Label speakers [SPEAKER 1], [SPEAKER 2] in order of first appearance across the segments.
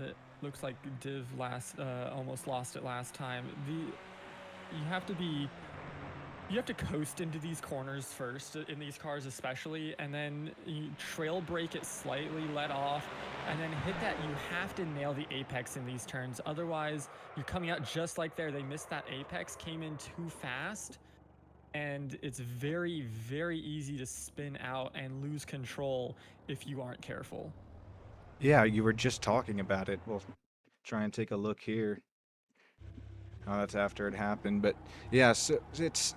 [SPEAKER 1] It looks like Div almost lost it last time. You have to be you have to coast into these corners first in these cars especially, and then you trail brake it slightly, let off, and then hit that. You have to nail the apex in these turns, otherwise you're coming out just like there. They missed that apex, came in too fast, and it's very, very easy to spin out and lose control if you aren't careful.
[SPEAKER 2] Yeah, you were just talking about it. We'll try and take a look here. Oh, that's after it happened, but yeah, so it's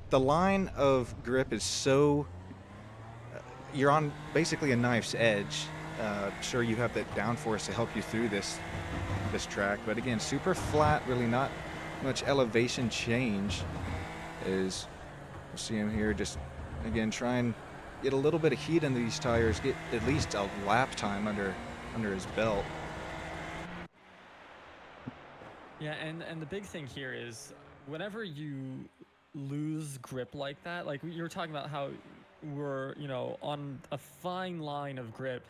[SPEAKER 2] the line of grip is so you're on basically a knife's edge. Sure, you have that downforce to help you through this track, but again, super flat, really not much elevation change. Is we'll see him here just again try and get a little bit of heat into these tires, get at least a lap time under his belt.
[SPEAKER 1] Yeah, and the big thing here is whenever you lose grip like that, like you were talking about how we're, on a fine line of grip,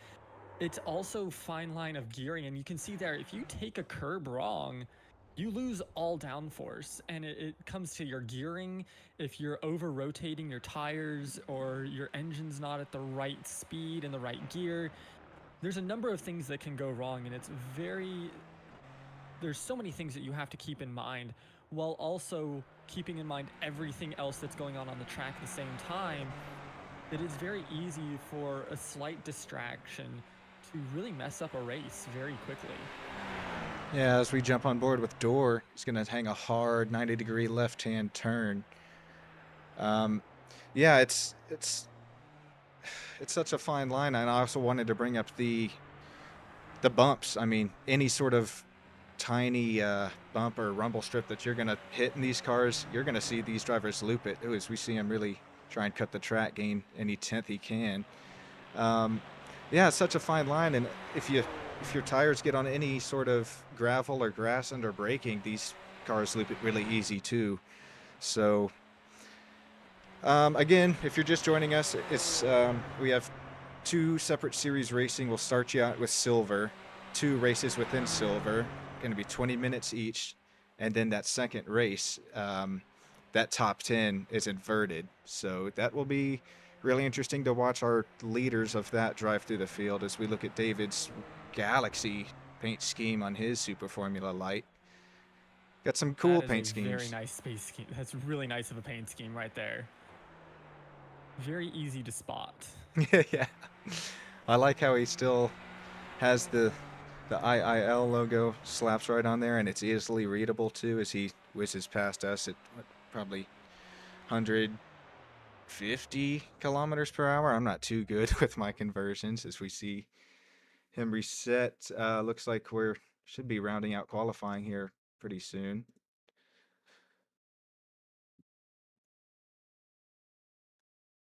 [SPEAKER 1] it's also fine line of gearing, and you can see there if you take a curb wrong, you lose all downforce, and it comes to your gearing. If you're over rotating your tires or your engine's not at the right speed and the right gear, there's a number of things that can go wrong, and there's so many things that you have to keep in mind while also keeping in mind everything else that's going on the track at the same time. It is very easy for a slight distraction to really mess up a race very quickly.
[SPEAKER 2] Yeah, as we jump on board with Door, he's going to hang a hard 90-degree left-hand turn. Yeah, it's such a fine line, and I also wanted to bring up the bumps. I mean, any sort of tiny bump or rumble strip that you're going to hit in these cars, you're going to see these drivers loop it. As we see him really try and cut the track, gain any tenth he can. Yeah, it's such a fine line, and if your tires get on any sort of gravel or grass under braking, these cars loop it really easy too. So again, if you're just joining us, it's we have two separate series racing. We'll start you out with silver, two races within silver, going to be 20 minutes each, and then that second race, that top 10 is inverted. So that will be really interesting to watch our leaders of that drive through the field as we look at David's Galaxy paint scheme on his Super Formula Light. Got some
[SPEAKER 1] That
[SPEAKER 2] cool
[SPEAKER 1] is a
[SPEAKER 2] paint
[SPEAKER 1] very
[SPEAKER 2] schemes.
[SPEAKER 1] nice space scheme. That's really nice of a paint scheme right there. Very easy to spot.
[SPEAKER 2] Yeah, I like how he still has the IiL logo slaps right on there, and it's easily readable too as he whizzes past us at probably 150 kilometers per hour. I'm not too good with my conversions as we see him reset. Looks like we're should be rounding out qualifying here pretty soon.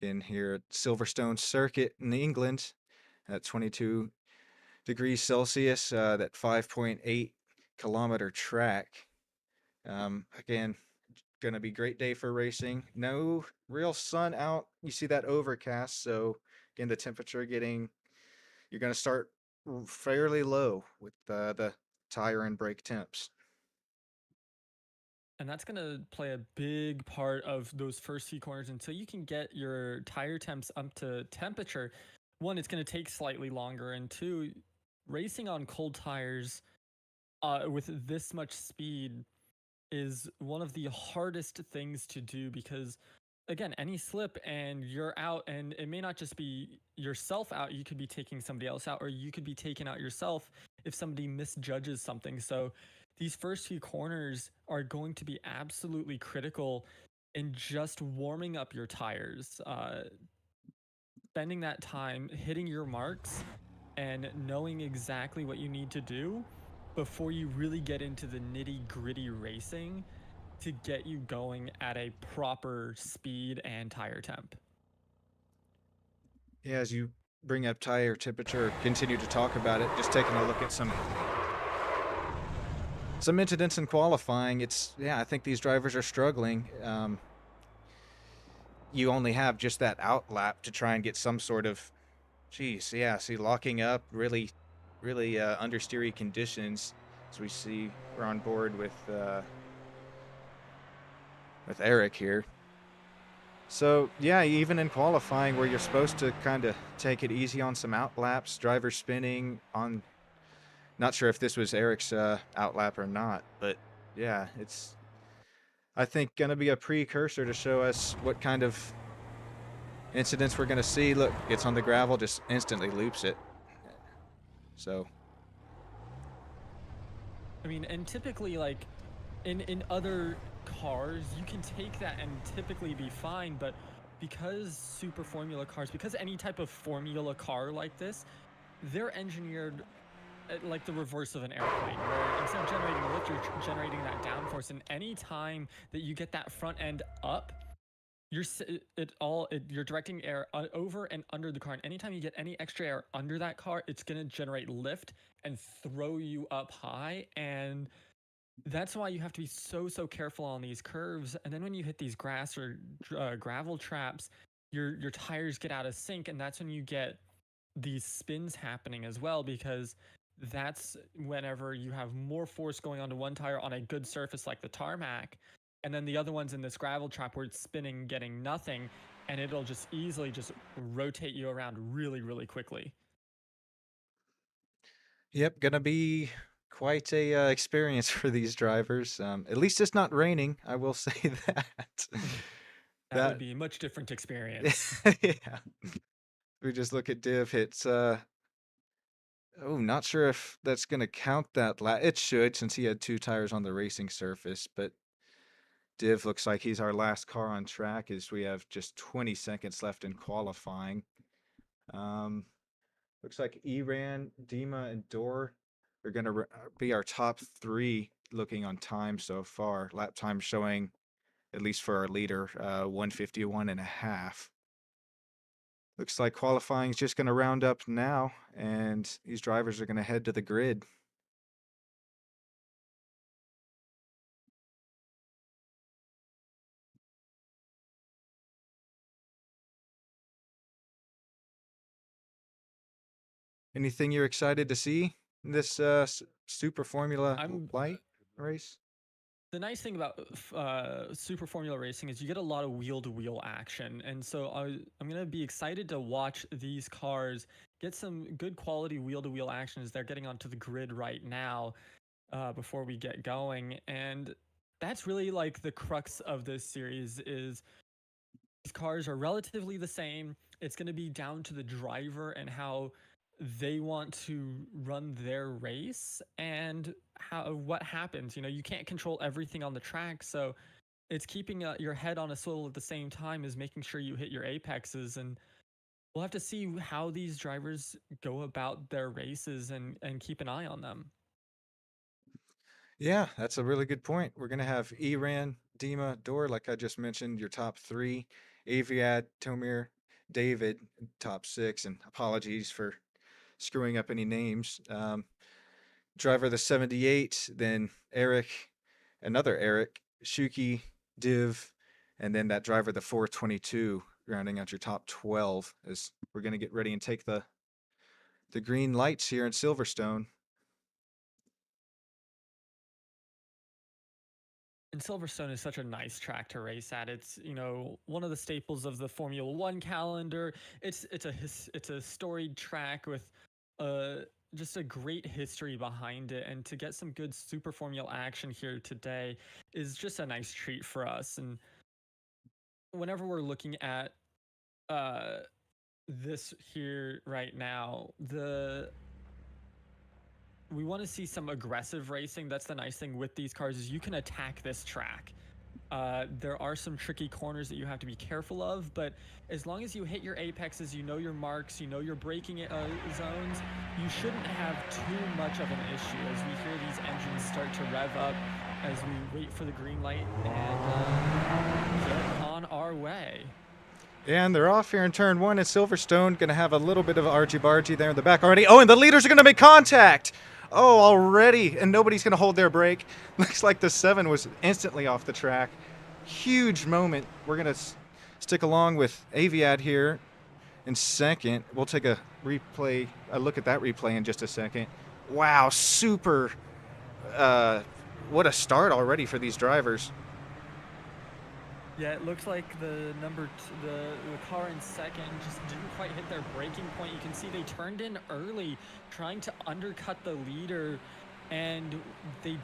[SPEAKER 2] In here at Silverstone Circuit in England at 22 degrees Celsius, that 5.8 kilometer track. Again, gonna be great day for racing. No real sun out. You see that overcast, so again the temperature getting you're gonna start fairly low with the tire and brake temps.
[SPEAKER 1] And that's going to play a big part of those first few corners until you can get your tire temps up to temperature. One, it's going to take slightly longer, and two, racing on cold tires with this much speed is one of the hardest things to do because again, any slip and you're out, and it may not just be yourself out, you could be taking somebody else out, or you could be taken out yourself if somebody misjudges something. So these first few corners are going to be absolutely critical in just warming up your tires, spending that time hitting your marks and knowing exactly what you need to do before you really get into the nitty gritty racing to get you going at a proper speed and tire temp.
[SPEAKER 2] Yeah, as you bring up tire temperature, continue to talk about it, just taking a look at some incidents in qualifying. It's yeah, I think these drivers are struggling. You only have just that out lap to try and get some sort of, geez, yeah, see, locking up really really understeery conditions. As we see, we're on board with Eric here. So yeah, even in qualifying, where you're supposed to kind of take it easy on some outlaps, driver spinning on. Not sure if this was Eric's outlap or not, but yeah, it's I think going to be a precursor to show us what kind of incidents we're going to see. Look, gets on the gravel, just instantly loops it. So,
[SPEAKER 1] I mean, and typically, like, in other cars, you can take that and typically be fine, but because super formula cars, because any type of formula car like this, they're engineered like the reverse of an airplane, where instead of generating lift, you're generating that downforce, and any time that you get that front end up, you're directing air over and under the car, and anytime you get any extra air under that car, it's going to generate lift and throw you up high. And that's why you have to be so careful on these curves. And then when you hit these grass or gravel traps, your tires get out of sync, and that's when you get these spins happening as well, because that's whenever you have more force going onto one tire on a good surface like the tarmac, and then the other one's in this gravel trap where it's spinning, getting nothing, and it'll just easily just rotate you around really quickly.
[SPEAKER 2] yep, gonna be quite a experience for these drivers. At least it's not raining. I will say that.
[SPEAKER 1] That would be a much different experience.
[SPEAKER 2] Yeah. We just look at div hits. Oh, not sure if that's gonna count that it should, since he had 2 tires on the racing surface, but div looks like he's our last car on track as we have just 20 seconds left in qualifying. Looks like Eran, Dima, and Dor are going to be our top 3 looking on time so far. Lap time showing, at least for our leader, 151.5. Looks like qualifying is just going to round up now, and these drivers are going to head to the grid. Anything you're excited to see in this Super Formula Light race?
[SPEAKER 1] The nice thing about super formula racing is you get a lot of wheel-to-wheel action, and so I'm going to be excited to watch these cars get some good quality wheel-to-wheel action as they're getting onto the grid right now, before we get going. And that's really like the crux of this series. Is these cars are relatively the same. It's going to be down to the driver and how they want to run their race, and what happens. You can't control everything on the track, so it's keeping your head on a swivel at the same time as making sure you hit your apexes. And we'll have to see how these drivers go about their races, and keep an eye on them.
[SPEAKER 2] Yeah, that's a really good point. We're going to have Eran, Dima, Dor, like I just mentioned, your top 3. Aviad, Tomir, David, top 6. And apologies for screwing up any names. Driver the 78, then Eric, another Eric, Shuki, Div, and then that driver the 422, rounding out your top 12 as we're going to get ready and take the green lights here in Silverstone.
[SPEAKER 1] And Silverstone is such a nice track to race at. It's one of the staples of the Formula One calendar. It's a storied track with just a great history behind it, and to get some good super formula action here today is just a nice treat for us. And whenever we're looking at this here right now, we want to see some aggressive racing. That's the nice thing with these cars, is you can attack this track. There are some tricky corners that you have to be careful of, but as long as you hit your apexes, you know your marks, you know your braking zones, you shouldn't have too much of an issue as we hear these engines start to rev up as we wait for the green light and get on our way.
[SPEAKER 2] And they're off here in turn 1 at Silverstone. Going to have a little bit of argy-bargy there in the back already. Oh, and the leaders are going to make contact. Oh, already. And nobody's going to hold their brake. Looks like the 7 was instantly off the track. Huge moment. We're going to stick along with Aviad here in second. We'll replay, a look at that replay in just a second. Wow, super. What a start already for these drivers.
[SPEAKER 1] Yeah, it looks like the car in second just didn't quite hit their braking point. You can see they turned in early, trying to undercut the leader, and they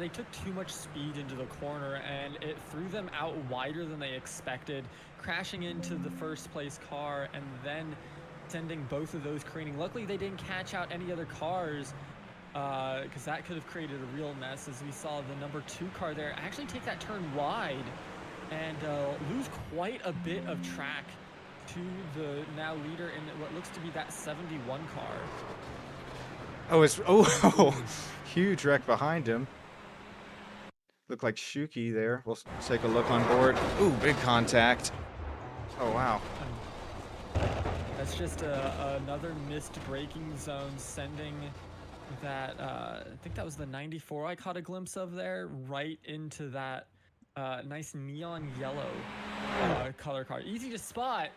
[SPEAKER 1] took too much speed into the corner, and it threw them out wider than they expected, crashing into the first place car and then sending both of those careening. Luckily, they didn't catch out any other cars, because that could have created a real mess, as we saw the number 2 car there actually take that turn wide and lose quite a bit of track to the now leader in what looks to be that 71 car.
[SPEAKER 2] Oh, huge wreck behind him. Looked like Shuki there. We'll take a look on board. Ooh, big contact. Oh, wow.
[SPEAKER 1] That's just another missed braking zone, sending that, I think that was the 94 I caught a glimpse of there, right into that nice neon yellow color car. Easy to spot.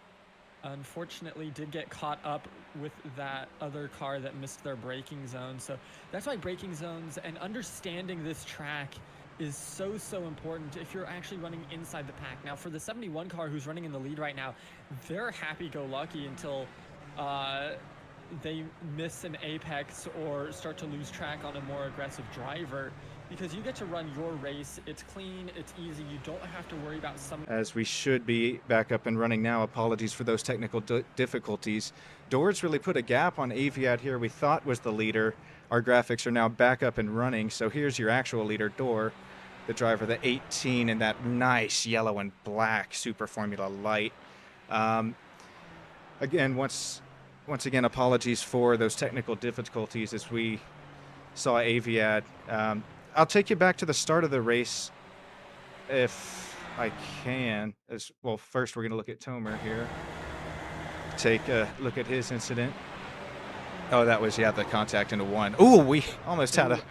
[SPEAKER 1] Unfortunately, did get caught up with that other car that missed their braking zone. So that's why braking zones and understanding this track is so important if you're actually running inside the pack. Now, for the 71 car who's running in the lead right now, they're happy-go-lucky until they miss an apex or start to lose track on a more aggressive driver, because you get to run your race. It's clean, it's easy, you don't have to worry about some...
[SPEAKER 2] As we should be back up and running now. Apologies for those technical difficulties. Doors really put a gap on Aviad here. We thought was the leader. Our graphics are now back up and running. So here's your actual leader, Door, the driver, the 18, in that nice yellow and black Super Formula Light. Again, once again, apologies for those technical difficulties as we saw Aviad. I'll take you back to the start of the race if I can. Well, first we're going to look at Tomer here. Take a look at his incident. Oh, that was, yeah, the contact into 1. Ooh, we almost had a...
[SPEAKER 1] So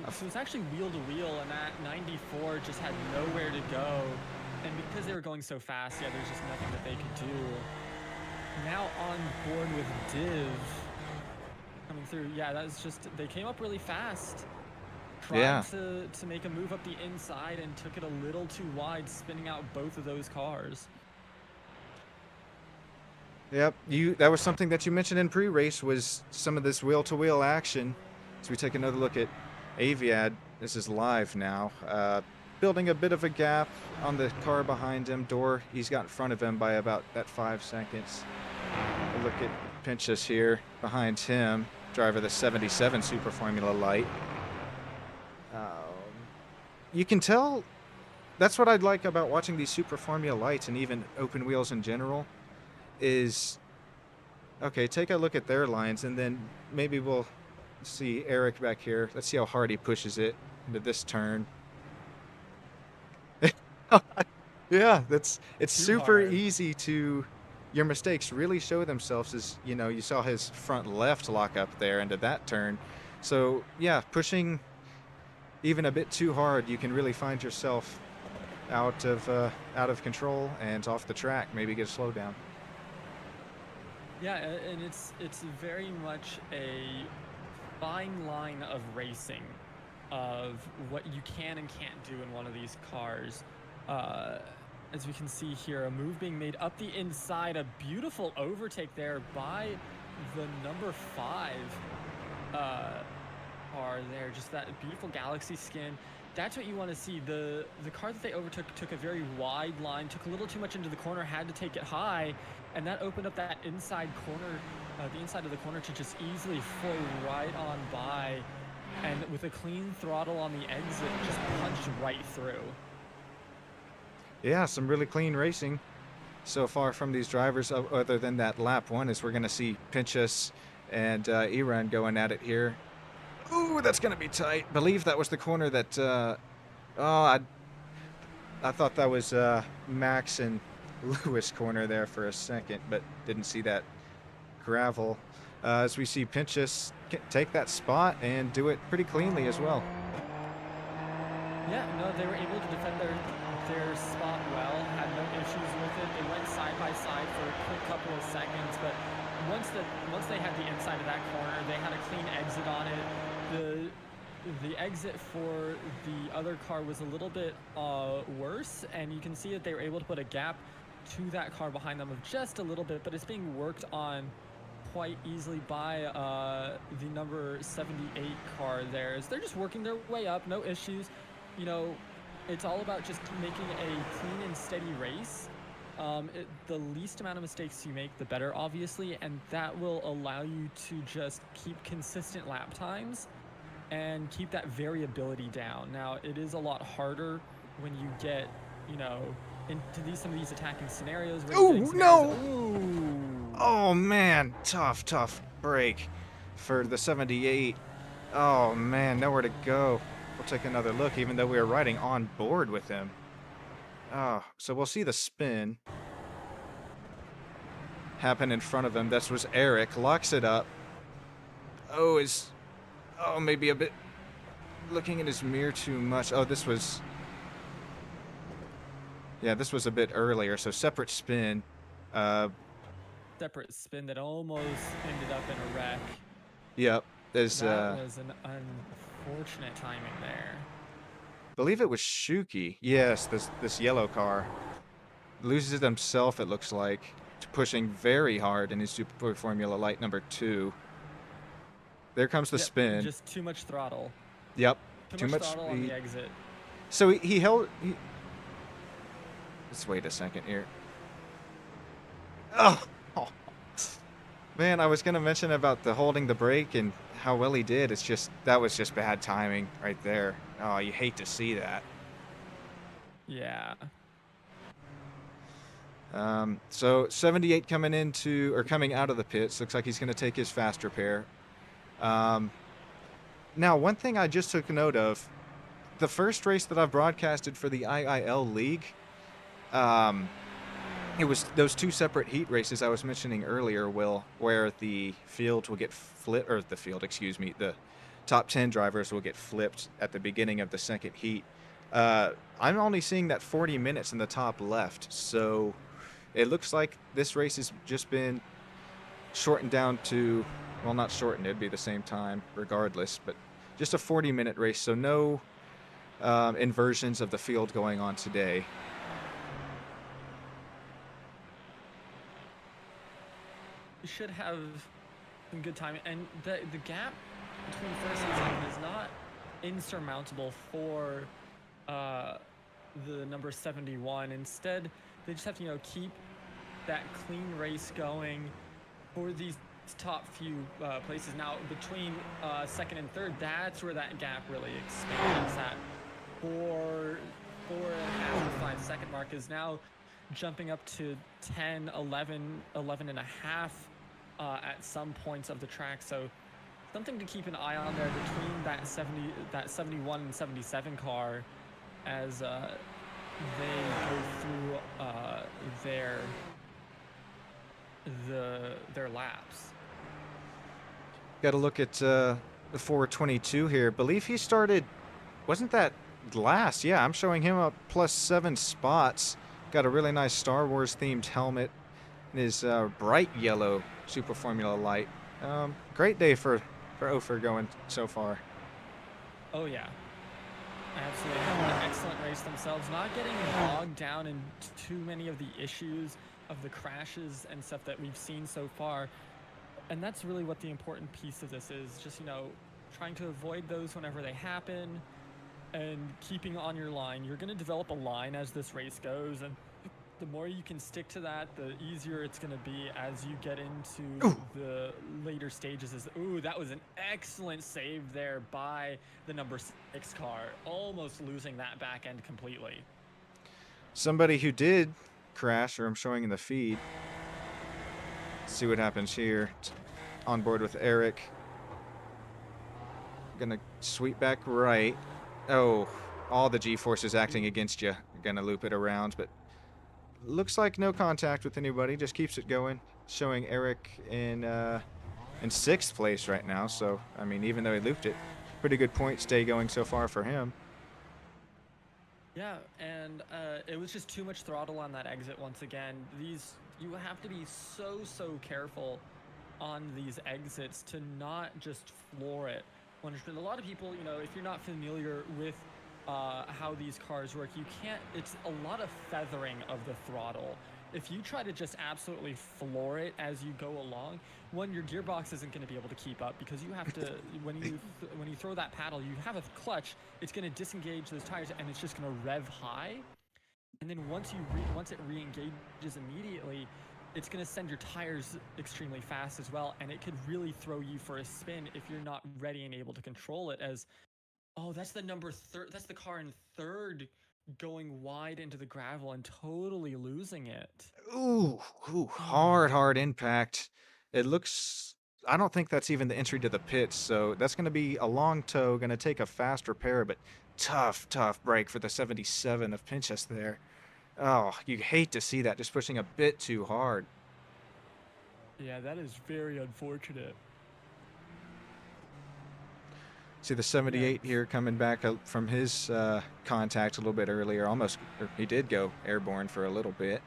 [SPEAKER 1] it was actually wheel to wheel, and that 94 just had nowhere to go. And because they were going so fast, yeah, there's just nothing that they could do. Now on board with Div coming through. Yeah, that was just, they came up really fast. Tried to make a move up the inside and took it a little too wide, spinning out both of those cars.
[SPEAKER 2] Yep, that was something that you mentioned in pre-race, was some of this wheel-to-wheel action. As we take another look at Aviad, this is live now. Building a bit of a gap on the car behind him. Door, he's got in front of him by about that 5 seconds. A look at Pinchas here behind him, driver the 77 Super Formula Light. You can tell, that's what I'd like about watching these Super Formula Lights and even open wheels in general, is, okay, take a look at their lines, and then maybe we'll see Eric back here. Let's see how hard he pushes it into this turn. Yeah, it's super easy to, your mistakes really show themselves, as, you know, you saw his front left lock up there into that turn. So, yeah, pushing even a bit too hard, you can really find yourself out of control and off the track. Maybe get a slowdown.
[SPEAKER 1] Yeah, and it's very much a fine line of racing, of what you can and can't do in one of these cars. As we can see here, a move being made up the inside, a beautiful overtake there by the number 5 car there, just that beautiful Galaxy skin. That's what you want to see. The car that they overtook took a very wide line, took a little too much into the corner, had to take it high, and that opened up that inside corner, the inside of the corner, to just easily flow right on by, and with a clean throttle on the exit, just punched right through.
[SPEAKER 2] Yeah, some really clean racing so far from these drivers, other than that lap 1, as we're going to see Pinchas and Iran going at it here. Ooh, that's going to be tight. Believe that was the corner that, I thought that was Max and Lewis corner there for a second, but didn't see that gravel. As we see Pinchas take that spot and do it pretty cleanly as well.
[SPEAKER 1] Yeah, no, they were able to defend their spot well, had no issues with it. They went side by side for a quick couple of seconds, but once they had the inside of that corner, they had a clean exit on it. The exit for the other car was a little bit worse, and you can see that they were able to put a gap to that car behind them of just a little bit, but it's being worked on quite easily by the number 78 car there. They're just working their way up, no issues. You know, it's all about just making a clean and steady race. The least amount of mistakes you make, the better, obviously, and that will allow you to just keep consistent lap times and keep that variability down. Now, it is a lot harder when you get, you know, into some of these attacking scenarios.
[SPEAKER 2] Oh, no!
[SPEAKER 1] Ooh.
[SPEAKER 2] Oh, man. Tough break for the 78. Oh, man, nowhere to go. We'll take another look, even though we were riding on board with him. Oh, so we'll see the spin happen in front of him. This was Eric. Locks it up. Oh, maybe a bit looking in his mirror too much. Oh, this was a bit earlier, so separate spin.
[SPEAKER 1] Separate spin that almost ended up in a wreck.
[SPEAKER 2] Yep.
[SPEAKER 1] That was an unfortunate timing there.
[SPEAKER 2] I believe it was Shuki. Yes, this yellow car. Loses it himself, it looks like. Pushing very hard in his Super Formula Light number 2. There comes the spin.
[SPEAKER 1] Just too much throttle.
[SPEAKER 2] Yep.
[SPEAKER 1] Too much throttle on the exit.
[SPEAKER 2] So he held... Let's wait a second here. Oh! Man, I was going to mention about the holding the brake and how well he did. It's just... That was just bad timing right there. Oh, you hate to see that.
[SPEAKER 1] Yeah.
[SPEAKER 2] So 78 coming out of the pits. Looks like he's going to take his fast repair. Now, one thing I just took note of, the first race that I've broadcasted for the IiL League, it was those 2 separate heat races I was mentioning earlier, Will, where the field will get flipped, or the top 10 drivers will get flipped at the beginning of the second heat. I'm only seeing that 40 minutes in the top left, so it looks like this race has just been shortened down to, well, not shortened, it'd be the same time regardless, but just a 40-minute race, so no inversions of the field going on today.
[SPEAKER 1] You should have some good time, and the gap between first and second is not insurmountable for the number 71. Instead, they just have to, you know, keep that clean race going for these top few places. Now, between second and third, that's where that gap really expands. That 4.5 to 5 second mark is now jumping up to 10, 11 and a half at some points of the track. So something to keep an eye on there between that 71 and 77 car as they go through their laps.
[SPEAKER 2] Got to look at the 422 here. Believe he started, wasn't that last? Yeah, I'm showing him up plus 7 spots. Got a really nice Star Wars themed helmet and his bright yellow Super Formula Light. Great day for Ofer going so far.
[SPEAKER 1] Oh yeah, absolutely. Having an excellent race themselves, not getting bogged down in too many of the issues of the crashes and stuff that we've seen so far. And that's really what the important piece of this is, just, you know, trying to avoid those whenever they happen and keeping on your line. You're going to develop a line as this race goes, and the more you can stick to that, the easier it's going to be as you get into the later stages. Ooh, that was an excellent save there by the number 6 car, almost losing that back end completely.
[SPEAKER 2] Somebody who did crash, or I'm showing in the feed. Let's see what happens here. On board with Eric. Gonna sweep back right. Oh, all the G-forces acting against you. Gonna loop it around, but looks like no contact with anybody. Just keeps it going. Showing Eric in 6th place right now. So, I mean, even though he looped it, pretty good point stay going so far for him.
[SPEAKER 1] Yeah, and it was just too much throttle on that exit once again. You have to be so careful on these exits to not just floor it 100%. A lot of people, you know, if you're not familiar with how these cars work, you can't, it's a lot of feathering of the throttle. If you try to just absolutely floor it as you go along, one, your gearbox isn't going to be able to keep up because you have to, when you throw that paddle, you have a clutch, it's going to disengage those tires and it's just going to rev high. And then once it re-engages immediately, it's going to send your tires extremely fast as well, and it could really throw you for a spin if you're not ready and able to control it. As oh, that's the that's the car in third going wide into the gravel and totally losing it.
[SPEAKER 2] Ooh, hard impact. It looks. I don't think that's even the entry to the pits, so that's going to be a long tow, going to take a fast repair, but tough break for the 77 of Pinchas there. Oh, you hate to see that, just pushing a bit too hard.
[SPEAKER 1] Yeah, that is very unfortunate.
[SPEAKER 2] See the 78 here coming back from his contact a little bit earlier. Almost, he did go airborne for a little bit.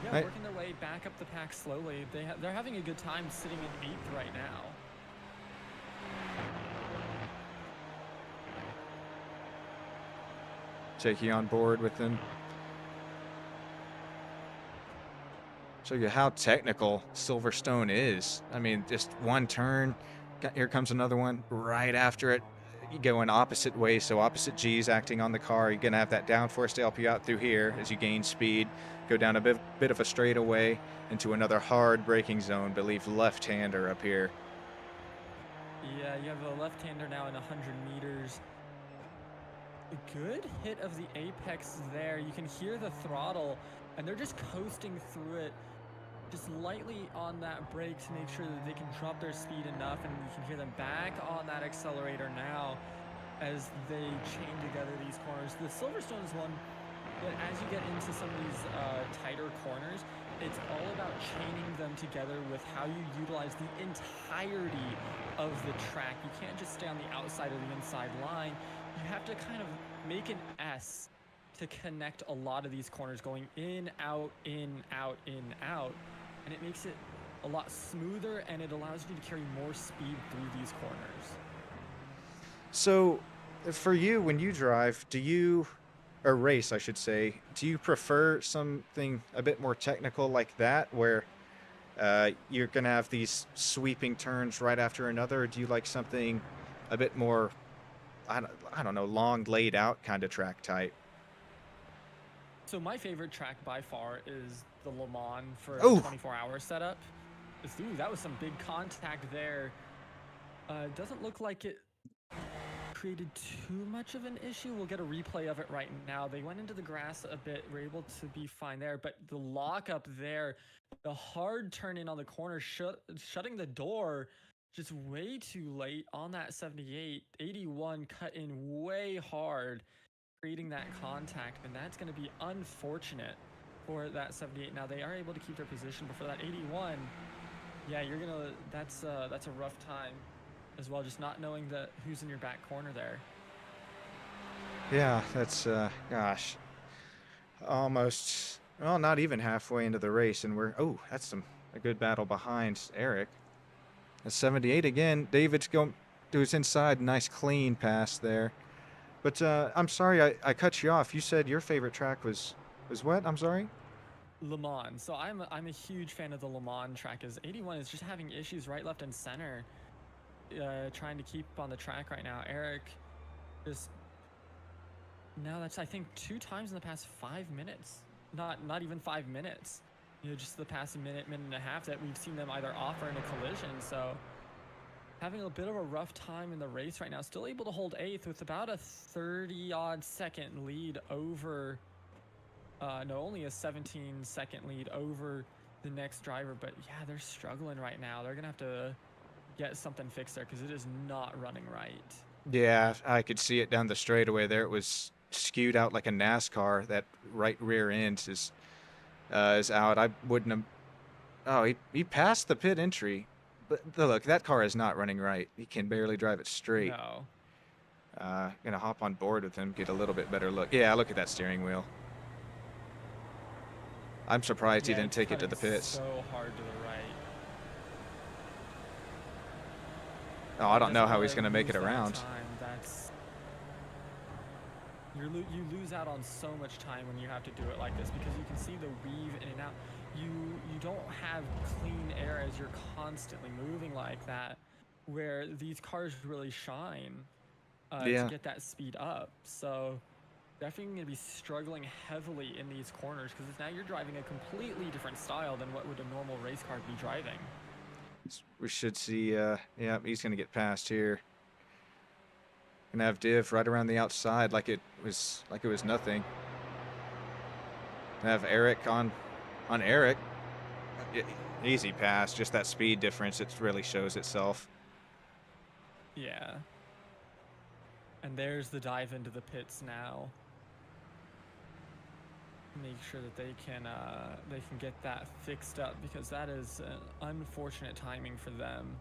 [SPEAKER 1] Yeah, working their way back up the pack slowly. They're having a good time sitting in 8th right now.
[SPEAKER 2] Jakey on board with them. Show you how technical Silverstone is. I mean, just one turn, here comes another one right after it. You go in opposite ways, so opposite G's acting on the car. You're gonna have that downforce to help you out through here as you gain speed. Go down a bit of a straightaway into another hard braking zone, but leave left-hander up here.
[SPEAKER 1] Yeah, you have a left-hander now in 100 meters. A good hit of the apex there. You can hear the throttle, and they're just coasting through it, just lightly on that brake to make sure that they can drop their speed enough, and you can hear them back on that accelerator now as they chain together these corners. The Silverstone is one that as you get into some of these tighter corners, it's all about chaining them together with how you utilize the entirety of the track. You can't just stay on the outside or the inside line. You have to kind of make an S to connect a lot of these corners, going in, out, in, out, in, out. And it makes it a lot smoother, and it allows you to carry more speed through these corners.
[SPEAKER 2] So, for you, when you drive, or race, I should say, do you prefer something a bit more technical like that, where you're going to have these sweeping turns right after another, or do you like something a bit more, I don't know, long, laid out kind of track type?
[SPEAKER 1] So my favorite track by far is the Le Mans for a 24-hour setup. Ooh, that was some big contact there. Doesn't look like it created too much of an issue. We'll get a replay of it right now. They went into the grass a bit, were able to be fine there, but the lockup there, the hard turn in on the corner, shutting the door just way too late on that 78. 81 cut in way hard, creating that contact, and that's going to be unfortunate for that 78. Now they are able to keep their position, but for that 81, yeah, that's a rough time as well, just not knowing who's in your back corner there.
[SPEAKER 2] Yeah, that's gosh, almost, well, not even halfway into the race, and that's a good battle behind Eric. At 78 again, David's going to his inside, nice clean pass there. But I'm sorry, I cut you off. You said your favorite track was what? I'm sorry?
[SPEAKER 1] Le Mans. So I'm a huge fan of the Le Mans track, as 81 is just having issues right, left, and center, trying to keep on the track right now. Eric just, now that's, I think, 2 times in the past 5 minutes. Not even 5 minutes. You know, just the past minute and a half that we've seen them either off or in a collision. So having a bit of a rough time in the race right now. Still able to hold 8th with about a 30-odd second lead over, only a 17-second lead over the next driver. But yeah, they're struggling right now. They're gonna have to get something fixed there because it is not running right.
[SPEAKER 2] Yeah, I could see it down the straightaway there. It was skewed out like a NASCAR. That right rear end is out. I wouldn't have. Oh, he passed the pit entry. But look, that car is not running right. He can barely drive it straight.
[SPEAKER 1] No.
[SPEAKER 2] Gonna hop on board with him, get a little bit better look. Yeah, look at that steering wheel. I'm surprised he didn't take it to the pits.
[SPEAKER 1] So hard to the right.
[SPEAKER 2] Oh, I don't
[SPEAKER 1] doesn't
[SPEAKER 2] know
[SPEAKER 1] want
[SPEAKER 2] how he's
[SPEAKER 1] to
[SPEAKER 2] going to make it
[SPEAKER 1] lose that
[SPEAKER 2] around.
[SPEAKER 1] time. That's you lose out on so much time when you have to do it like this, because you can see the weave in and out. You don't have clean air as you're constantly moving like that, where these cars really shine to
[SPEAKER 2] Yeah.
[SPEAKER 1] get that speed up. So definitely going to be struggling heavily in these corners, because now you're driving a completely different style than what would a normal race car be driving.
[SPEAKER 2] We should see, yeah, he's going to get past here. Gonna have div right around the outside like it was nothing. Gonna have Eric on Eric. Easy pass, just that speed difference, it really shows itself.
[SPEAKER 1] Yeah. And there's the dive into the pits now. Make sure that they can get that fixed up, because that is unfortunate timing for them.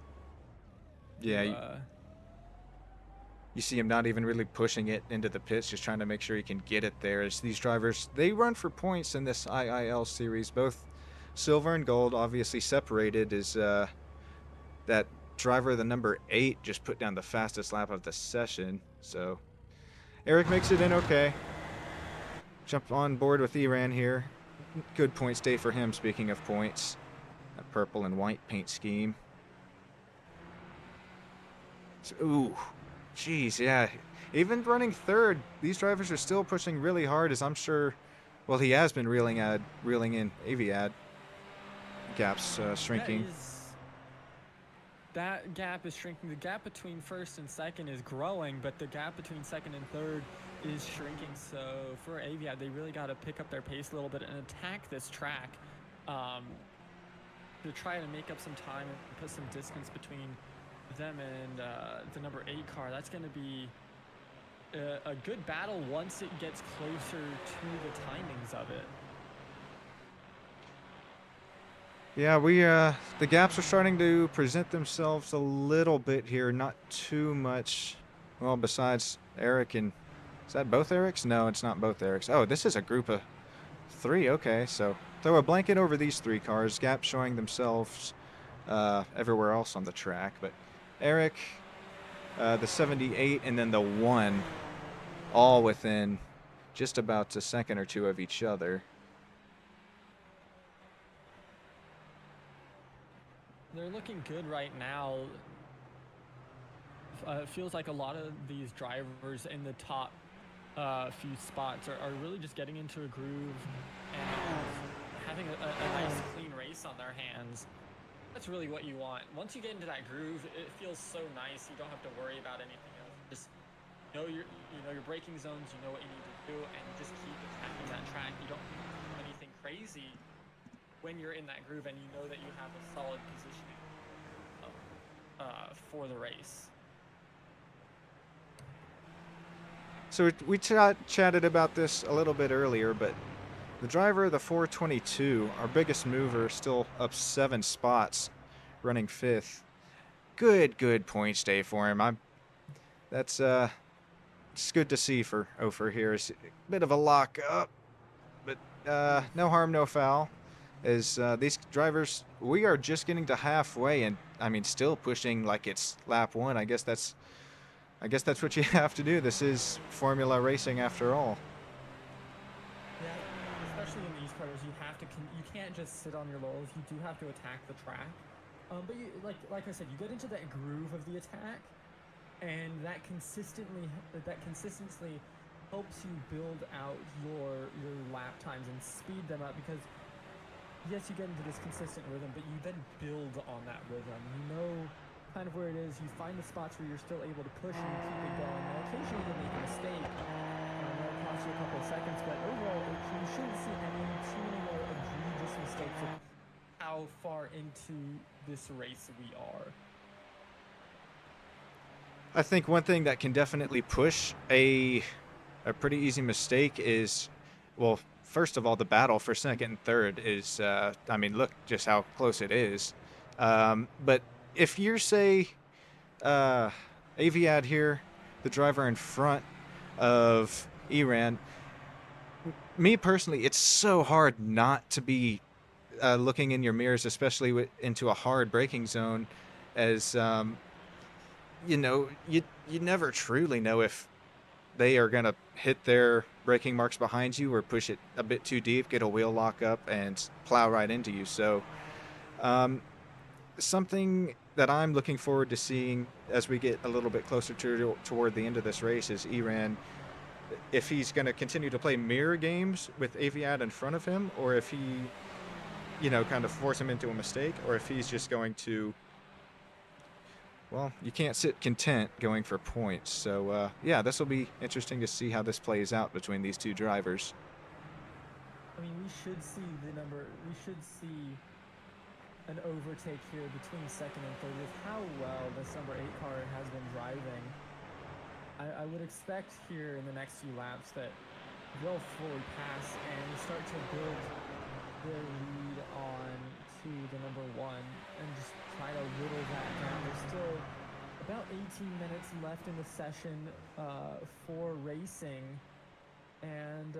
[SPEAKER 2] Yeah, you see him not even really pushing it into the pits, just trying to make sure he can get it there. As these drivers, they run for points in this IiL series, both silver and gold, obviously separated, is that driver, the number 8, just put down the fastest lap of the session. So Eric makes it in okay. Jump on board with Iran here. Good points day for him, speaking of points. That purple and white paint scheme. So, ooh, jeez, yeah. Even running third, these drivers are still pushing really hard, as I'm sure, well, he has been reeling in Aviad. Gaps shrinking.
[SPEAKER 1] That gap is shrinking. The gap between first and second is growing, but the gap between second and third is shrinking. So for Aviad, they really got to pick up their pace a little bit and attack this track to try to make up some time and put some distance between them and the number 8 car. That's going to be a good battle once it gets closer to the timings of it.
[SPEAKER 2] Yeah, the gaps are starting to present themselves a little bit here, not too much. Well, besides Eric and, is that both Erics? No, it's not both Erics. Oh, this is a group of 3, okay, so throw a blanket over these 3 cars, gaps showing themselves everywhere else on the track, but Eric, the 78, and then the 1, all within just about a second or 2 of each other.
[SPEAKER 1] They're looking good right now. It feels like a lot of these drivers in the top few spots are really just getting into a groove and having a nice clean race on their hands. That's really what you want. Once you get into that groove, it feels so nice. You don't have to worry about anything else. Just know your braking zones. You know what you need to do, and just keep attacking that track. You don't do anything crazy when you're in that groove, and you know that you have a solid positioning for the race.
[SPEAKER 2] So we chatted about this a little bit earlier, but the driver of the 422, our biggest mover, still up 7 spots, running 5th. Good points day for him. That's it's good to see for Ofer here. It's a bit of a lock up, but no harm, no foul. As these drivers, we are just getting to halfway, and I mean, still pushing like it's lap 1. I guess that's what you have to do. This is Formula racing after all.
[SPEAKER 1] Yeah, especially in these cars, you can't just sit on your laurels. You do have to attack the track. But you, like I said, you get into that groove of the attack, and that consistency helps you build out your lap times and speed them up, because yes, you get into this consistent rhythm, but you then build on that rhythm. You know kind of where it is. You find the spots where you're still able to push and keep it going. Now, occasionally you'll make a mistake. That'll cost you a couple of seconds, but overall, you shouldn't see any too many more egregious mistakes of how far into this race we are.
[SPEAKER 2] I think one thing that can definitely push a pretty easy mistake is, well, first of all, the battle for second and third is, I mean, look just how close it is. But if you're, say, Aviad here, the driver in front of Iran, me personally, it's so hard not to be looking in your mirrors, especially into a hard braking zone, as you know, you never truly know if they are going to hit their braking marks behind you or push it a bit too deep, get a wheel lock up, and plow right into you. So, um, something that I'm looking forward to seeing as we get a little bit closer toward the end of this race is Iran, if he's going to continue to play mirror games with Aviad in front of him, or if he, kind of force him into a mistake, or if he's just going to, well, you can't sit content going for points. So, yeah, this will be interesting to see how this plays out between these two drivers.
[SPEAKER 1] I mean, we should see an overtake here between second and third with how well this number 8 car has been driving. I would expect here in the next few laps that they'll fully pass and start to build their lead on to the number 1 and just try to whittle that down. There's still about 18 minutes left in the session for racing, and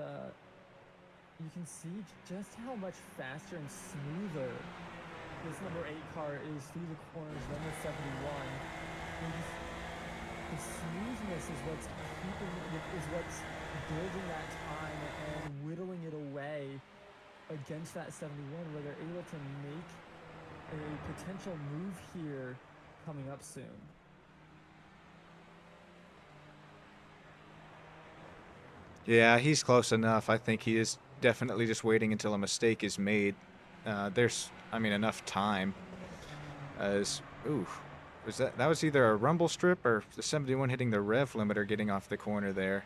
[SPEAKER 1] you can see just how much faster and smoother this number 8 car is through the corners than the 71. The smoothness is what's building that time and whittling it away against that 71, where they're able to make a potential move here coming up soon.
[SPEAKER 2] Yeah, he's close enough. I think he is definitely just waiting until a mistake is made. There's, enough time. That was either a rumble strip or the 71 hitting the rev limiter getting off the corner there.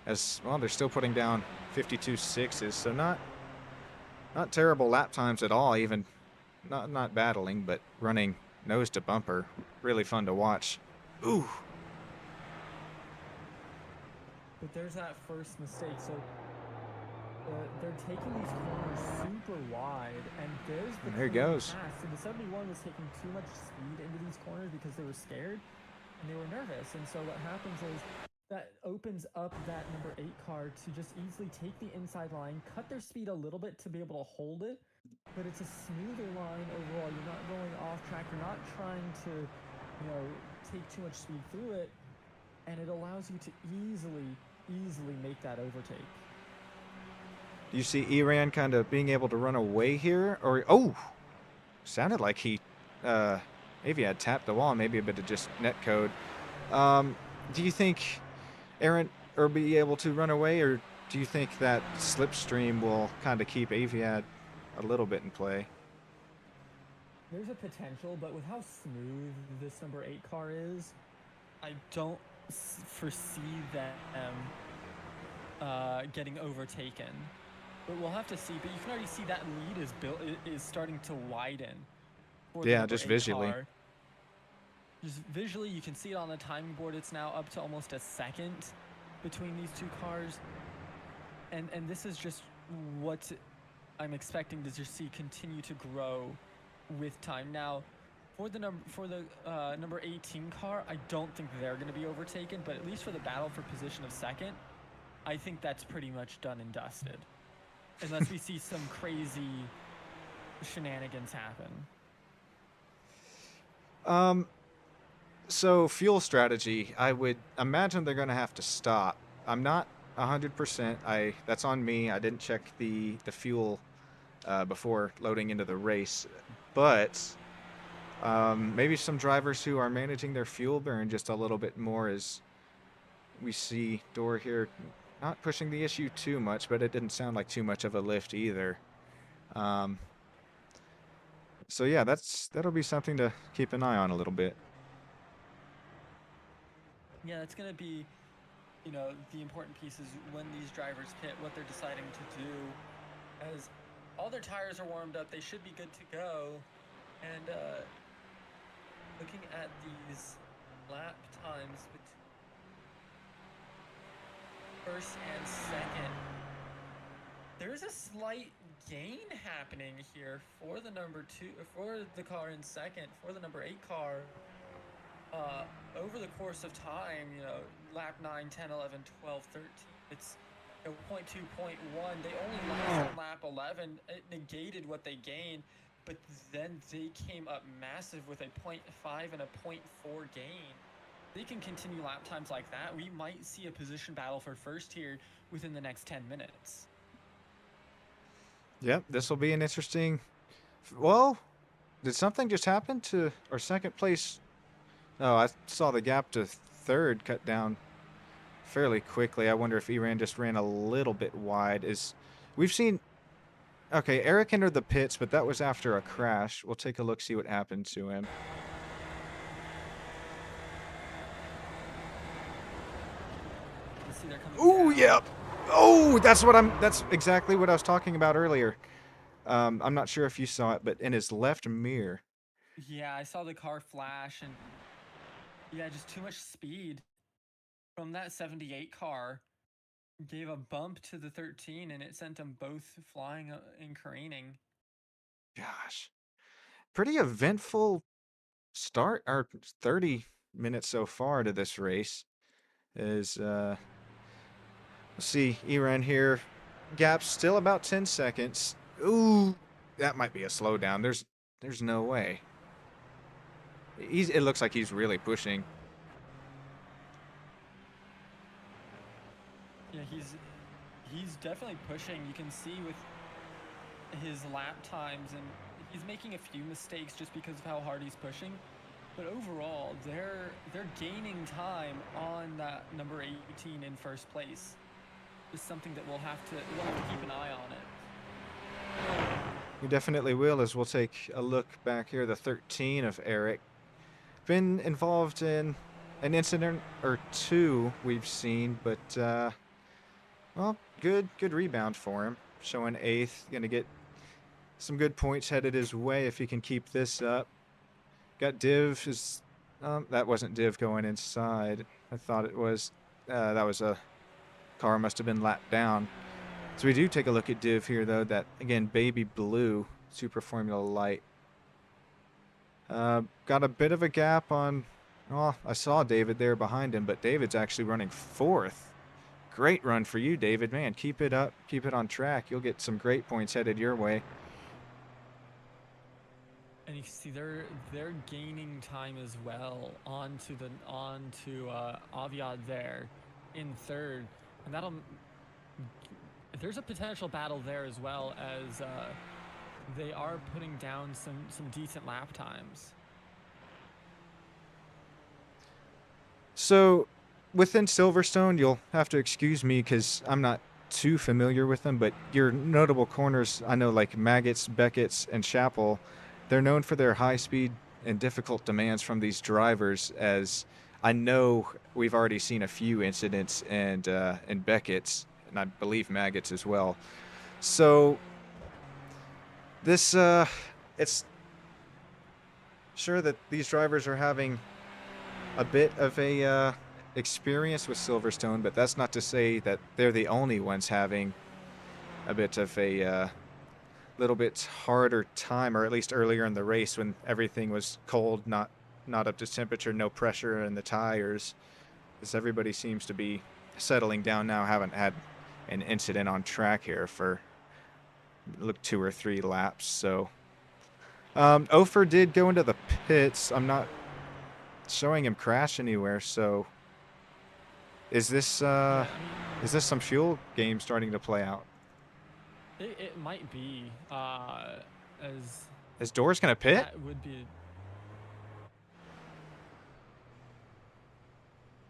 [SPEAKER 2] As well, they're still putting down 52.6s, so not terrible lap times at all. Even not battling, but running nose to bumper. Really fun to watch. Ooh.
[SPEAKER 1] But there's that first mistake. So they're taking these corners super wide, and
[SPEAKER 2] There it goes.
[SPEAKER 1] pass. So the 71 was taking too much speed into these corners because they were scared and they were nervous. And so what happens is that opens up that number 8 car to just easily take the inside line, cut their speed a little bit to be able to hold it, but it's a smoother line overall. You're not going off track. You're not trying to, take too much speed through it, and it allows you to easily make that overtake.
[SPEAKER 2] Do you see Iran kind of being able to run away here? Or, sounded like he, Aviad tapped the wall, maybe a bit of just net code. Do you think Aaron will be able to run away, or do you think that slipstream will kind of keep Aviad a little bit in play?
[SPEAKER 1] There's a potential, but with how smooth this number 8 car is, I don't foresee them getting overtaken. But we'll have to see. But you can already see that lead is starting to widen.
[SPEAKER 2] Yeah, just visually.
[SPEAKER 1] Car. Just visually, you can see it on the timing board. It's now up to almost a second between these two cars, and this is just what I'm expecting to just see continue to grow with time. Now, for the number 18 car, I don't think they're going to be overtaken, but at least for the battle for position of second, I think that's pretty much done and dusted, unless we see some crazy shenanigans happen.
[SPEAKER 2] So fuel strategy, I would imagine they're going to have to stop. I'm not 100%. That's on me. I didn't check the fuel before loading into the race, but maybe some drivers who are managing their fuel burn just a little bit more, as we see Door here not pushing the issue too much, but it didn't sound like too much of a lift either. So yeah, that'll be something to keep an eye on a little bit.
[SPEAKER 1] Yeah, it's going to be, the important piece is when these drivers pit, what they're deciding to do. As all their tires are warmed up, they should be good to go. And looking at these lap times between first and second, there's a slight gain happening here for the number 2, for the car in second, for the number 8 car. Over the course of time, lap 9, 10, 11, 12, 13, it's 0.2, 0.1. They only lost on lap 11. It negated what they gained, but then they came up massive with a 0.5 and a 0.4 gain. they can continue lap times like that, we might see a position battle for first here within the next 10 minutes.
[SPEAKER 2] Yep, this will be an interesting. Well, did something just happen to our second place? Oh, I saw the gap to third cut down fairly quickly. I wonder if Iran just ran a little bit wide. We've seen. Okay, Eric entered the pits, but that was after a crash. We'll take a look, see what happened to him.
[SPEAKER 1] You see they're coming
[SPEAKER 2] Ooh,
[SPEAKER 1] down.
[SPEAKER 2] yep. Oh, that's exactly what I was talking about earlier. I'm not sure if you saw it, but in his left mirror.
[SPEAKER 1] Yeah, I saw the car flash, and yeah, just too much speed from that 78 car gave a bump to the 13, and it sent them both flying and careening.
[SPEAKER 2] Gosh, pretty eventful start, or 30 minutes so far to this race. Let's see, Iran here. Gap's still about 10 seconds. Ooh, that might be a slowdown. There's no way. It looks like he's really pushing.
[SPEAKER 1] Yeah, he's definitely pushing. You can see with his lap times, and he's making a few mistakes just because of how hard he's pushing. But overall, they're gaining time on that number 18 in first place. Is something that we'll have to keep an eye on it.
[SPEAKER 2] We definitely will, as we'll take a look back here. The 13 of Eric. Been involved in an incident or two we've seen, but well, good rebound for him. Showing 8th, gonna get some good points headed his way if he can keep this up. Got Div is that wasn't Div going inside. I thought it was. That was a car must have been lapped down. So we do take a look at Div here though. That again, baby blue Super Formula Light. Got a bit of a gap on. Oh, I saw David there behind him, but David's actually running 4th. Great run for you, David. Man, keep it up. Keep it on track. You'll get some great points headed your way.
[SPEAKER 1] And you see they're gaining time as well onto Aviad there in third, and there's a potential battle there as well, as they are putting down some decent lap times.
[SPEAKER 2] So, within Silverstone, you'll have to excuse me because I'm not too familiar with them, but your notable corners, I know like Maggots, Beckett's, and Chapel, they're known for their high speed and difficult demands from these drivers, as I know we've already seen a few incidents in Beckett's, and I believe Maggots as well. So, this, it's sure that these drivers are having a bit of a experience with Silverstone, but that's not to say that they're the only ones having a bit of a little bit harder time, or at least earlier in the race when everything was cold, not up to temperature, no pressure in the tires. As everybody seems to be settling down now, haven't had an incident on track here for 2 or 3 laps. So Ofer did go into the pits. I'm not showing him crash anywhere, so is this some fuel game starting to play out?
[SPEAKER 1] It might be, as
[SPEAKER 2] Is Doors gonna pit?
[SPEAKER 1] that would be.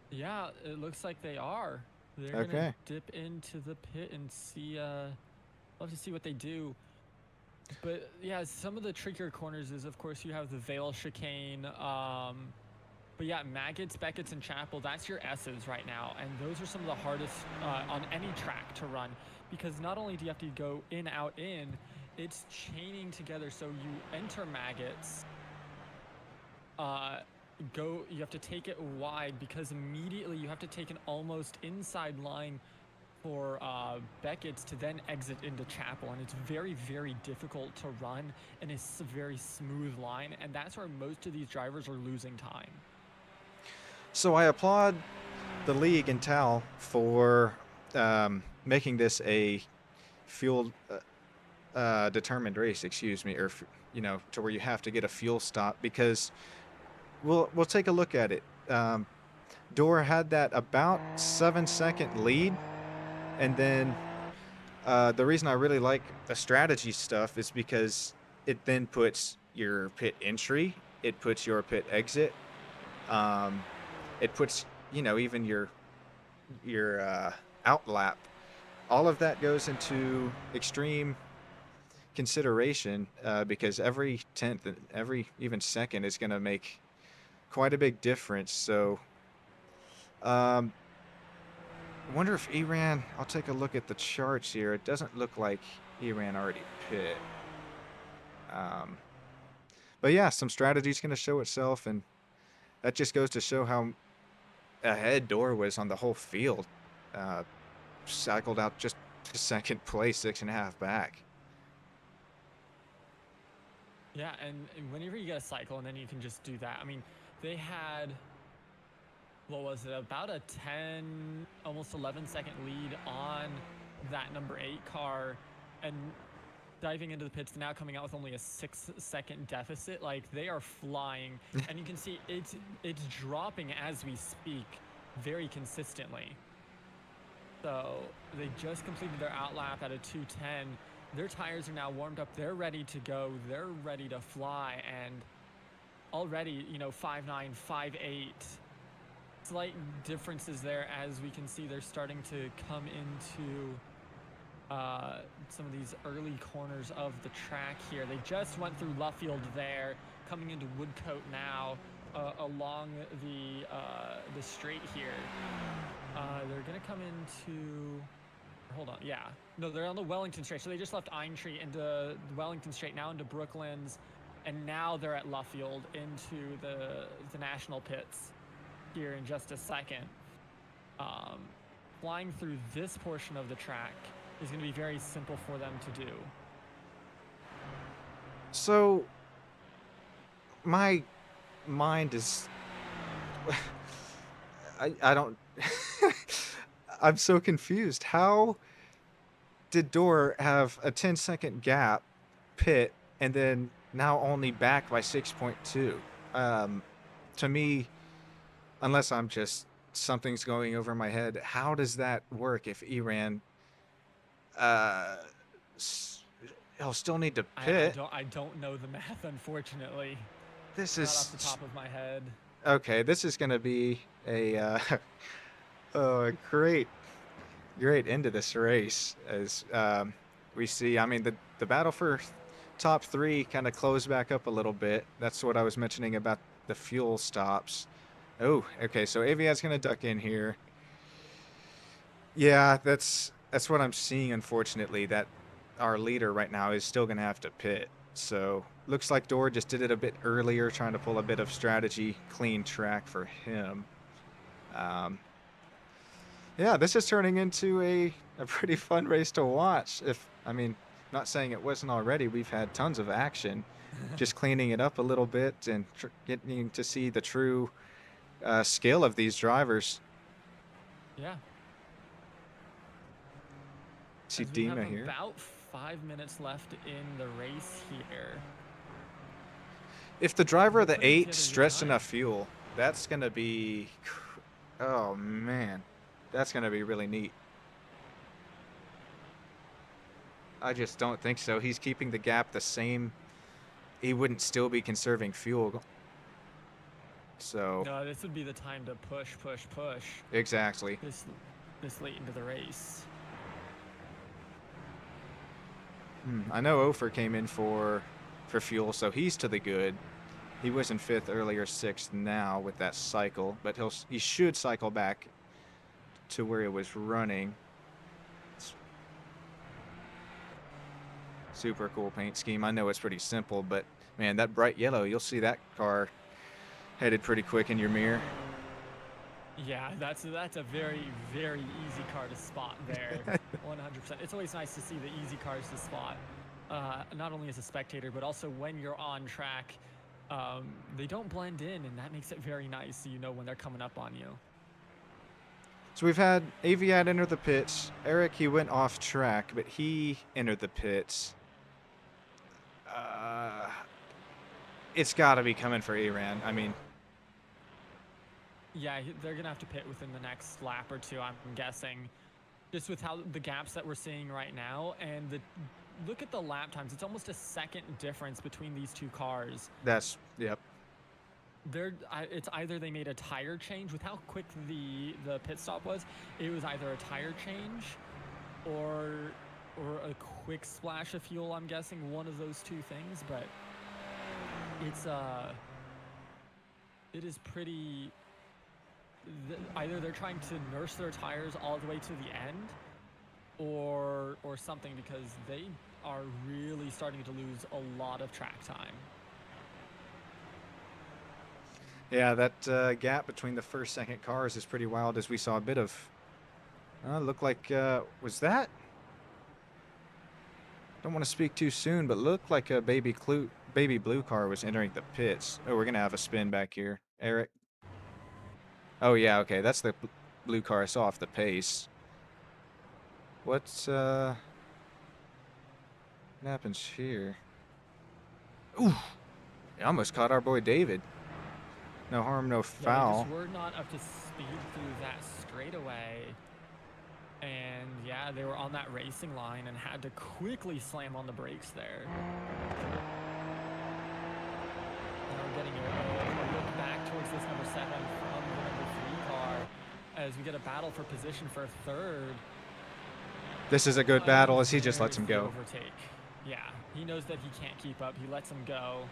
[SPEAKER 1] Yeah, it looks like they are. They're gonna dip into the pit and see. Love to see what they do. But yeah, some of the trickier corners is, of course, you have the Vale chicane. But yeah, Maggots, Beckett's, and Chapel, that's your S's right now. And those are some of the hardest on any track to run, because not only do you have to go in, out, in, it's chaining together. So you enter Maggots, you have to take it wide, because immediately you have to take an almost inside line for Beckett's to then exit into Chapel, and it's very, very difficult to run, and it's a very smooth line, and that's where most of these drivers are losing time.
[SPEAKER 2] So I applaud the league and Tal for making this a fuel determined race, excuse me, or to where you have to get a fuel stop, because we'll take a look at it. Door had that about 7-second lead, and then the reason I really like the strategy stuff is because it then puts your pit entry, it puts your pit exit, um, it puts, you know, even your outlap. All of that goes into extreme consideration because every tenth, every even second is going to make quite a big difference. So, um, I wonder if Iran. I'll take a look at the charts here. It doesn't look like Iran already pit. Um, but yeah, some strategy's going to show itself, and that just goes to show how ahead Door was on the whole field. Uh, Cycled out just to second place, 6.5 back.
[SPEAKER 1] Yeah, and whenever you get a cycle and then you can just do that. I mean, they had, what was it, about a 10, almost 11-second lead on that number 8 car, and diving into the pits now coming out with only a 6-second deficit. Like, they are flying, and you can see it's dropping as we speak very consistently. So they just completed their outlap at a 2:10. Their tires are now warmed up. They're ready to go. They're ready to fly. And already, you know, 5.9, 5.8. Slight differences there, as we can see they're starting to come into some of these early corners of the track here. They just went through Luffield there, coming into Woodcote now along the straight here. They're gonna come into, hold on, yeah, no, they're on the Wellington straight. So they just left Aintree into Wellington straight, now into Brooklands, and now they're at Luffield into the national pits here in just a second. Flying through this portion of the track is going to be very simple for them to do.
[SPEAKER 2] So my mind is I don't I'm so confused. How did Door have a 10-second gap pit and then now only back by 6.2? To me, unless I'm just something's going over my head, how does that work if Iran uh he'll still need to pit?
[SPEAKER 1] I don't know the math, unfortunately.
[SPEAKER 2] This
[SPEAKER 1] Not off the
[SPEAKER 2] is
[SPEAKER 1] top of my head.
[SPEAKER 2] okay. This is going to be a oh, a great end to this race as we see. I mean, the battle for top 3 kind of closed back up a little bit. That's what I was mentioning about the fuel stops. Oh, okay. So Aviad's going to duck in here. Yeah, that's what I'm seeing. Unfortunately, that our leader right now is still going to have to pit. So looks like Door just did it a bit earlier, trying to pull a bit of strategy, clean track for him. Yeah, this is turning into a pretty fun race to watch. I mean, not saying it wasn't already. We've had tons of action, just cleaning it up a little bit and getting to see the true skill of these drivers.
[SPEAKER 1] Yeah.
[SPEAKER 2] See
[SPEAKER 1] As we have
[SPEAKER 2] Dima here.
[SPEAKER 1] about 5 minutes left in the race here.
[SPEAKER 2] If the driver of the
[SPEAKER 1] Putting together
[SPEAKER 2] 8
[SPEAKER 1] your
[SPEAKER 2] stressed
[SPEAKER 1] time.
[SPEAKER 2] enough fuel, that's going to be... Oh, man. That's going to be really neat. I just don't think so. He's keeping the gap the same. He wouldn't still be conserving fuel. So...
[SPEAKER 1] No, this would be the time to push.
[SPEAKER 2] Exactly.
[SPEAKER 1] This late into the race.
[SPEAKER 2] I know Ofer came in for fuel, so he's to the good. He was in 5th earlier, 6th now with that cycle, but he should cycle back to where he was running. Super cool paint scheme. I know it's pretty simple, but man, that bright yellow, you'll see that car headed pretty quick in your mirror.
[SPEAKER 1] Yeah, that's a very, very easy car to spot there. 100%. It's always nice to see the easy cars to spot, not only as a spectator, but also when you're on track. They don't blend in, and that makes it very nice, so you know when they're coming up on you.
[SPEAKER 2] So we've had Aviad enter the pits. Eric, he went off track, but he entered the pits. It's got to be coming for Iran. I mean,
[SPEAKER 1] Yeah, they're gonna have to pit within the next lap or two, I'm guessing. Just with how the gaps that we're seeing right now, and look at the lap times. It's almost a second difference between these two cars.
[SPEAKER 2] Yep.
[SPEAKER 1] It's either they made a tire change with how quick the pit stop was. It was either a tire change or a quick splash of fuel. I'm guessing one of those two things, but it is pretty. Either they're trying to nurse their tires all the way to the end, or something, because they are really starting to lose a lot of track time.
[SPEAKER 2] Yeah, that gap between the first, second cars is pretty wild, as we saw a bit of. Looked like, was that? Don't want to speak too soon, but looked like a baby blue car was entering the pits. Oh, we're going to have a spin back here. Eric? Oh, yeah, okay. That's the blue car I saw off the pace. What happens here? Ooh! It almost caught our boy David. No harm, no foul.
[SPEAKER 1] Yeah, they just were not up to speed through that straightaway. And yeah, they were on that racing line and had to quickly slam on the brakes there. Now we're getting a look back towards this number 7 from the number 3 car as we get a battle for position for third.
[SPEAKER 2] This is a good battle as he just lets him go.
[SPEAKER 1] Overtake. Yeah, he knows that he can't keep up. He lets him go.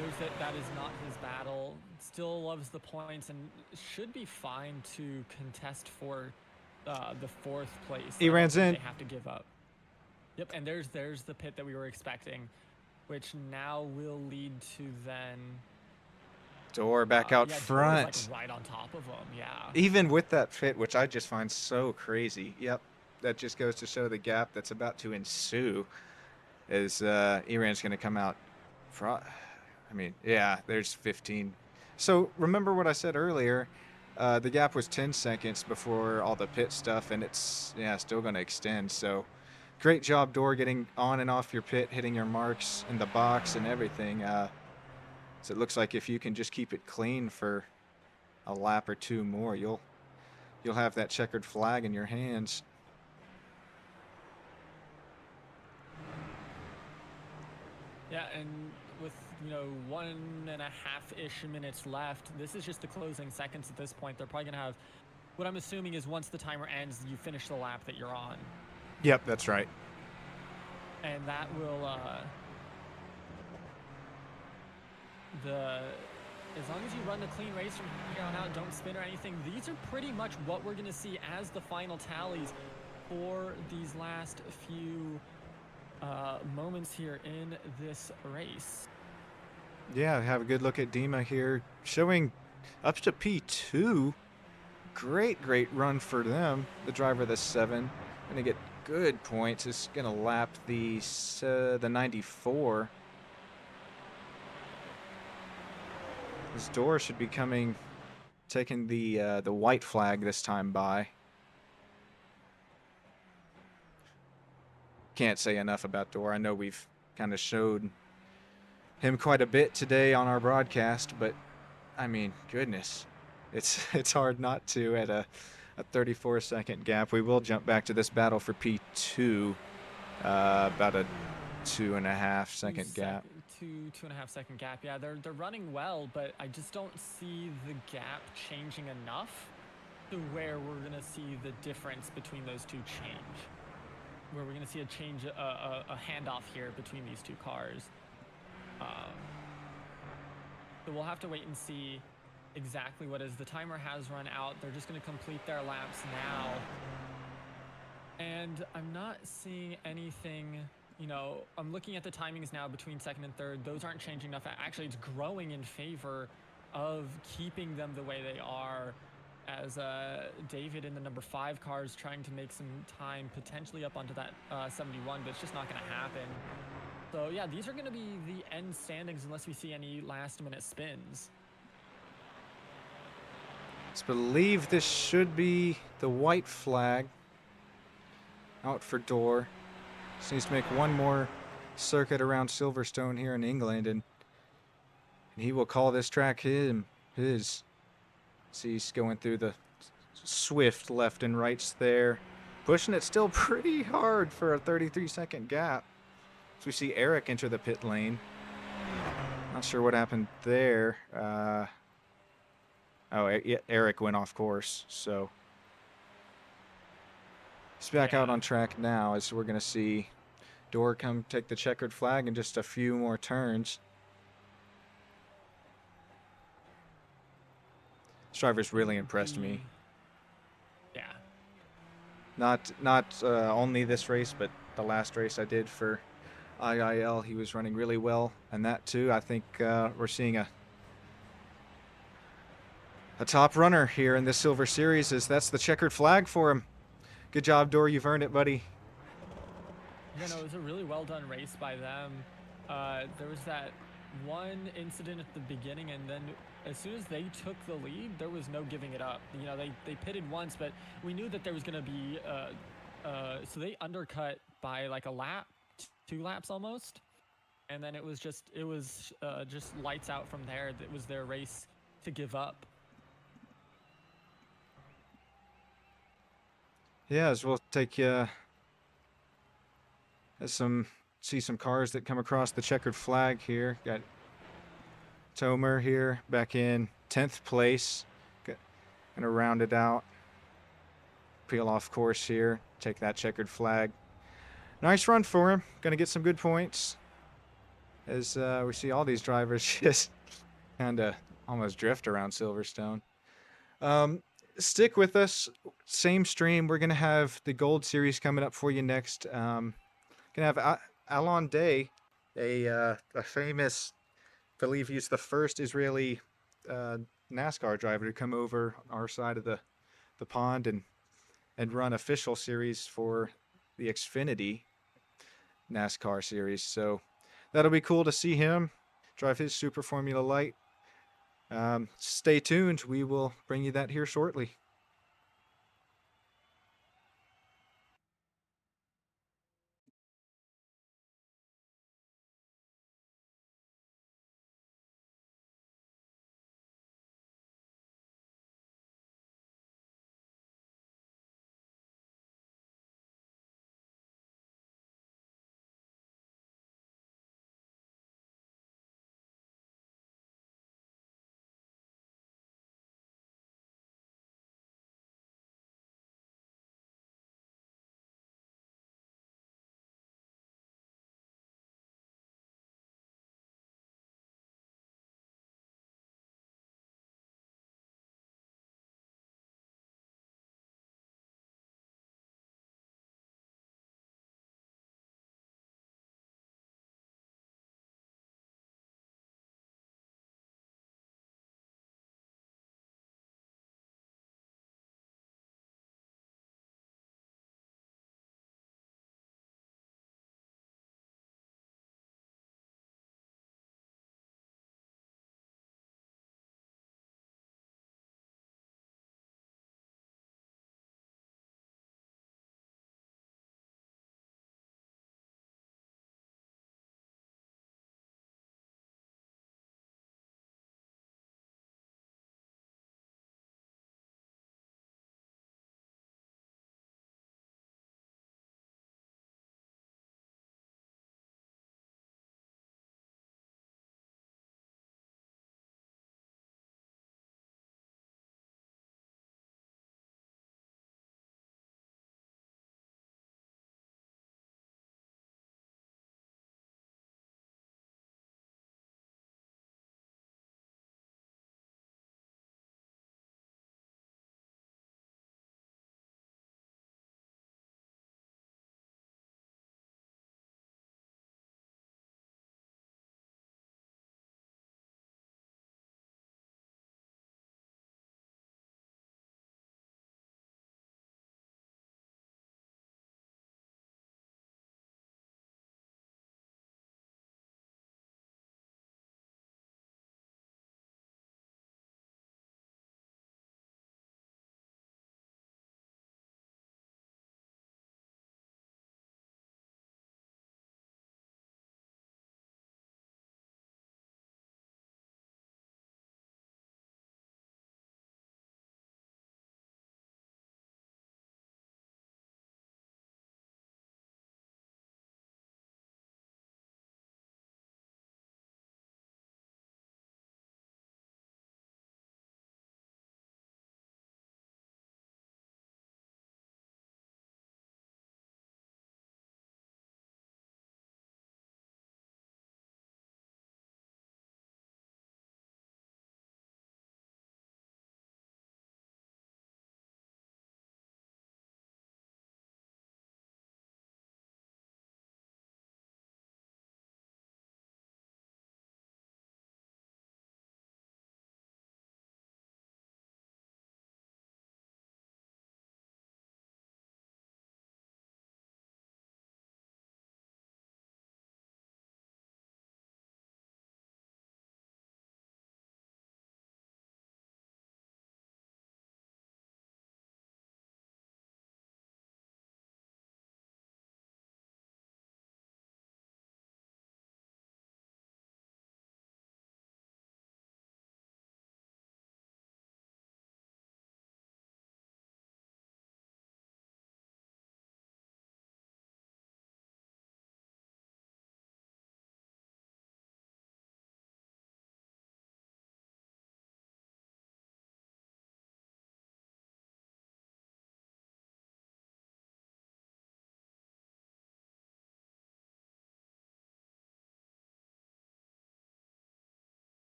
[SPEAKER 1] Knows that that is not his battle. Still loves the points and should be fine to contest for the 4th place.
[SPEAKER 2] He runs in.
[SPEAKER 1] They have to give up. Yep, and there's the pit that we were expecting, which now will lead to then
[SPEAKER 2] Door back out front.
[SPEAKER 1] Like right on top of him, yeah.
[SPEAKER 2] Even with that pit, which I just find so crazy. Yep, that just goes to show the gap that's about to ensue as Iran's going to come out front. I mean, yeah, there's 15. So remember what I said earlier. The gap was 10 seconds before all the pit stuff, and it's, yeah, still going to extend. So great job, Door, getting on and off your pit, hitting your marks in the box and everything. So it looks like if you can just keep it clean for a lap or two more, you'll have that checkered flag in your hands.
[SPEAKER 1] Yeah, and with 1.5-ish minutes left, this is just the closing seconds at this point. They're probably gonna have, what I'm assuming is once the timer ends, you finish the lap that you're on.
[SPEAKER 2] Yep, that's right.
[SPEAKER 1] And that will as long as you run the clean race from here on out, don't spin or anything, these are pretty much what we're gonna see as the final tallies for these last few moments here in this race.
[SPEAKER 2] Yeah, have a good look at Dima here, showing up to P2. Great run for them. The driver of the 7 gonna get good points. Is gonna lap the 94. This Door should be taking the white flag this time by. Can't say enough about Door. I know we've kind of showed him quite a bit today on our broadcast, but I mean, goodness, it's hard not to at a 34-second gap. We will jump back to this battle for P2, about a 2.5-second gap.
[SPEAKER 1] 2.5-second gap. Yeah, they're running well, but I just don't see the gap changing enough to where we're gonna see the difference between those two change. Where we're gonna see a handoff here between these two cars. So we'll have to wait and see exactly what is. The timer has run out. They're just going to complete their laps now. And I'm not seeing anything, I'm looking at the timings now between second and third. Those aren't changing enough. Actually, it's growing in favor of keeping them the way they are, as David in the number 5 car is trying to make some time potentially up onto that 71, but it's just not going to happen. So yeah, these are going to be the end standings unless we see any last-minute spins.
[SPEAKER 2] I believe this should be the white flag out for Door. Just needs to make one more circuit around Silverstone here in England, and he will call this track his. See, he's going through the swift left and rights there. Pushing it still pretty hard for a 33-second gap. So we see Eric enter the pit lane. Not sure what happened there. Yeah, Eric went off course, so he's back out on track now as we're going to see Dorr come take the checkered flag in just a few more turns. This driver's really impressed me.
[SPEAKER 1] Yeah.
[SPEAKER 2] Not only this race, but the last race I did for IiL, he was running really well, and that too. I think we're seeing a top runner here in this Silver Series, as that's the checkered flag for him. Good job, Dorr. You've earned it, buddy.
[SPEAKER 1] Yeah, no, it was a really well done race by them. There was that one incident at the beginning, and then as soon as they took the lead, there was no giving it up. You know, they pitted once, but we knew that there was going to be so they undercut by like a lap, 2 laps almost, and then it was just lights out from there. It was their race to give up.
[SPEAKER 2] Yeah, as we'll take see some cars that come across the checkered flag here. Got Tomer here back in 10th place. Gonna round it out. Peel off course here. Take that checkered flag. Nice run for him. Gonna get some good points. As we see all these drivers just kind of almost drift around Silverstone. Stick with us. Same stream. We're gonna have the Gold Series coming up for you next. Gonna have Alon Day, a famous, I believe he's the first Israeli NASCAR driver to come over our side of the pond and run official series for the Xfinity NASCAR series. So that'll be cool to see him drive his Super Formula Light. Stay tuned. We will bring you that here shortly.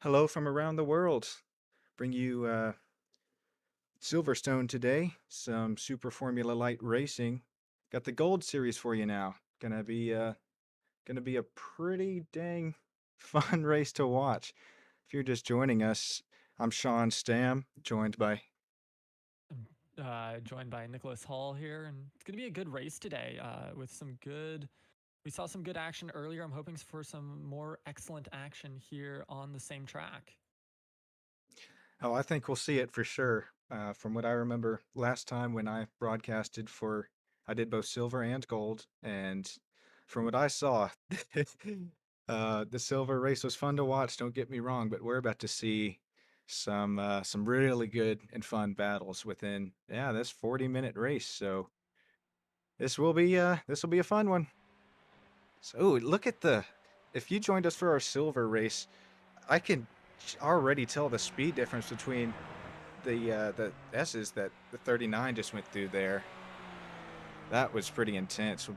[SPEAKER 2] Hello from around the world. Bring you Silverstone today. Some Super Formula Light racing. Got the Gold Series for you now. Gonna be a pretty dang fun race to watch. If you're just joining us, I'm Sean Stam, joined by.
[SPEAKER 1] Joined by Nicholas Hall here, and it's going to be a good race today with some good. We saw some good action earlier. I'm hoping for some more excellent action here on the same track.
[SPEAKER 2] Oh, I think we'll see it for sure. From what I remember last time when I broadcasted for, I did both silver and gold, and from what I saw, the silver race was fun to watch. Don't get me wrong, but we're about to see some really good and fun battles within this 40-minute race. So this will be a fun one. So ooh, look at the. If you joined us for our silver race, I can already tell the speed difference between the S's that the 39 just went through there. That was pretty intense.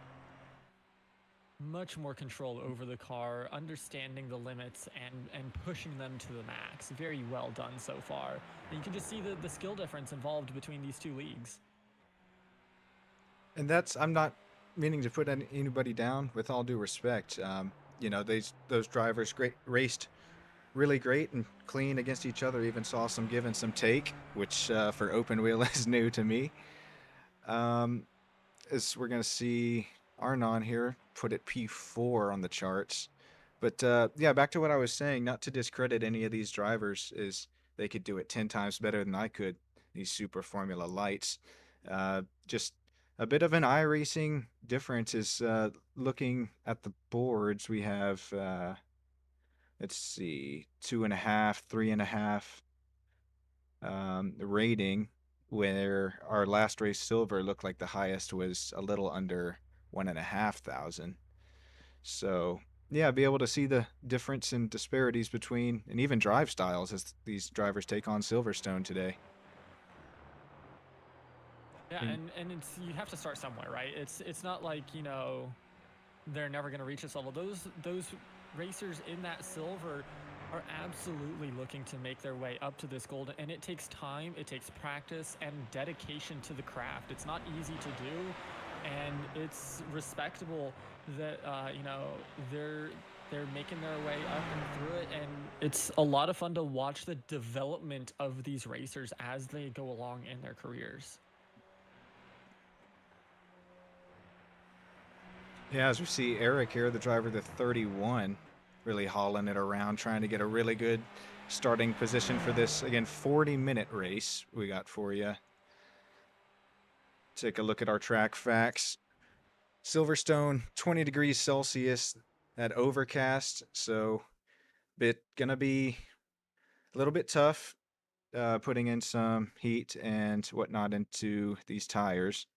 [SPEAKER 1] Much more control over the car, understanding the limits and pushing them to the max. Very well done so far. And you can just see the skill difference involved between these two leagues.
[SPEAKER 2] And that's I'm not meaning to put anybody down. With all due respect, those drivers raced really great and clean against each other. Even saw some give and some take, which for open wheel is new to me. As we're gonna see Arnon here put it P4 on the charts. But yeah, back to what I was saying. Not to discredit any of these drivers, is they could do it 10 times better than I could. These Super Formula Lights, just a bit of an iRacing difference is looking at the boards. We have let's see, 2.5, 3.5 rating, where our last race silver looked like the highest was a little under 1,500. So yeah, be able to see the difference in disparities between and even drive styles as these drivers take on Silverstone today.
[SPEAKER 1] Yeah,
[SPEAKER 2] And
[SPEAKER 1] and it's you have to start somewhere, right? It's not like they're never going to reach this level. Those racers in that silver are absolutely looking to make their way up to this gold, and it takes time, it takes practice and dedication to the craft. It's not easy to do, and it's respectable that they're making their way up and through it, and it's a lot of fun to watch the development of these racers as they go along in their careers.
[SPEAKER 2] yeah, as we see Eric here, the driver, the 31, really hauling it around, trying to get a really good starting position for this, again, 40-minute race we got for you. Take a look at our track facts. Silverstone, 20 degrees Celsius, that overcast, so gonna be a little bit tough putting in some heat and whatnot into these tires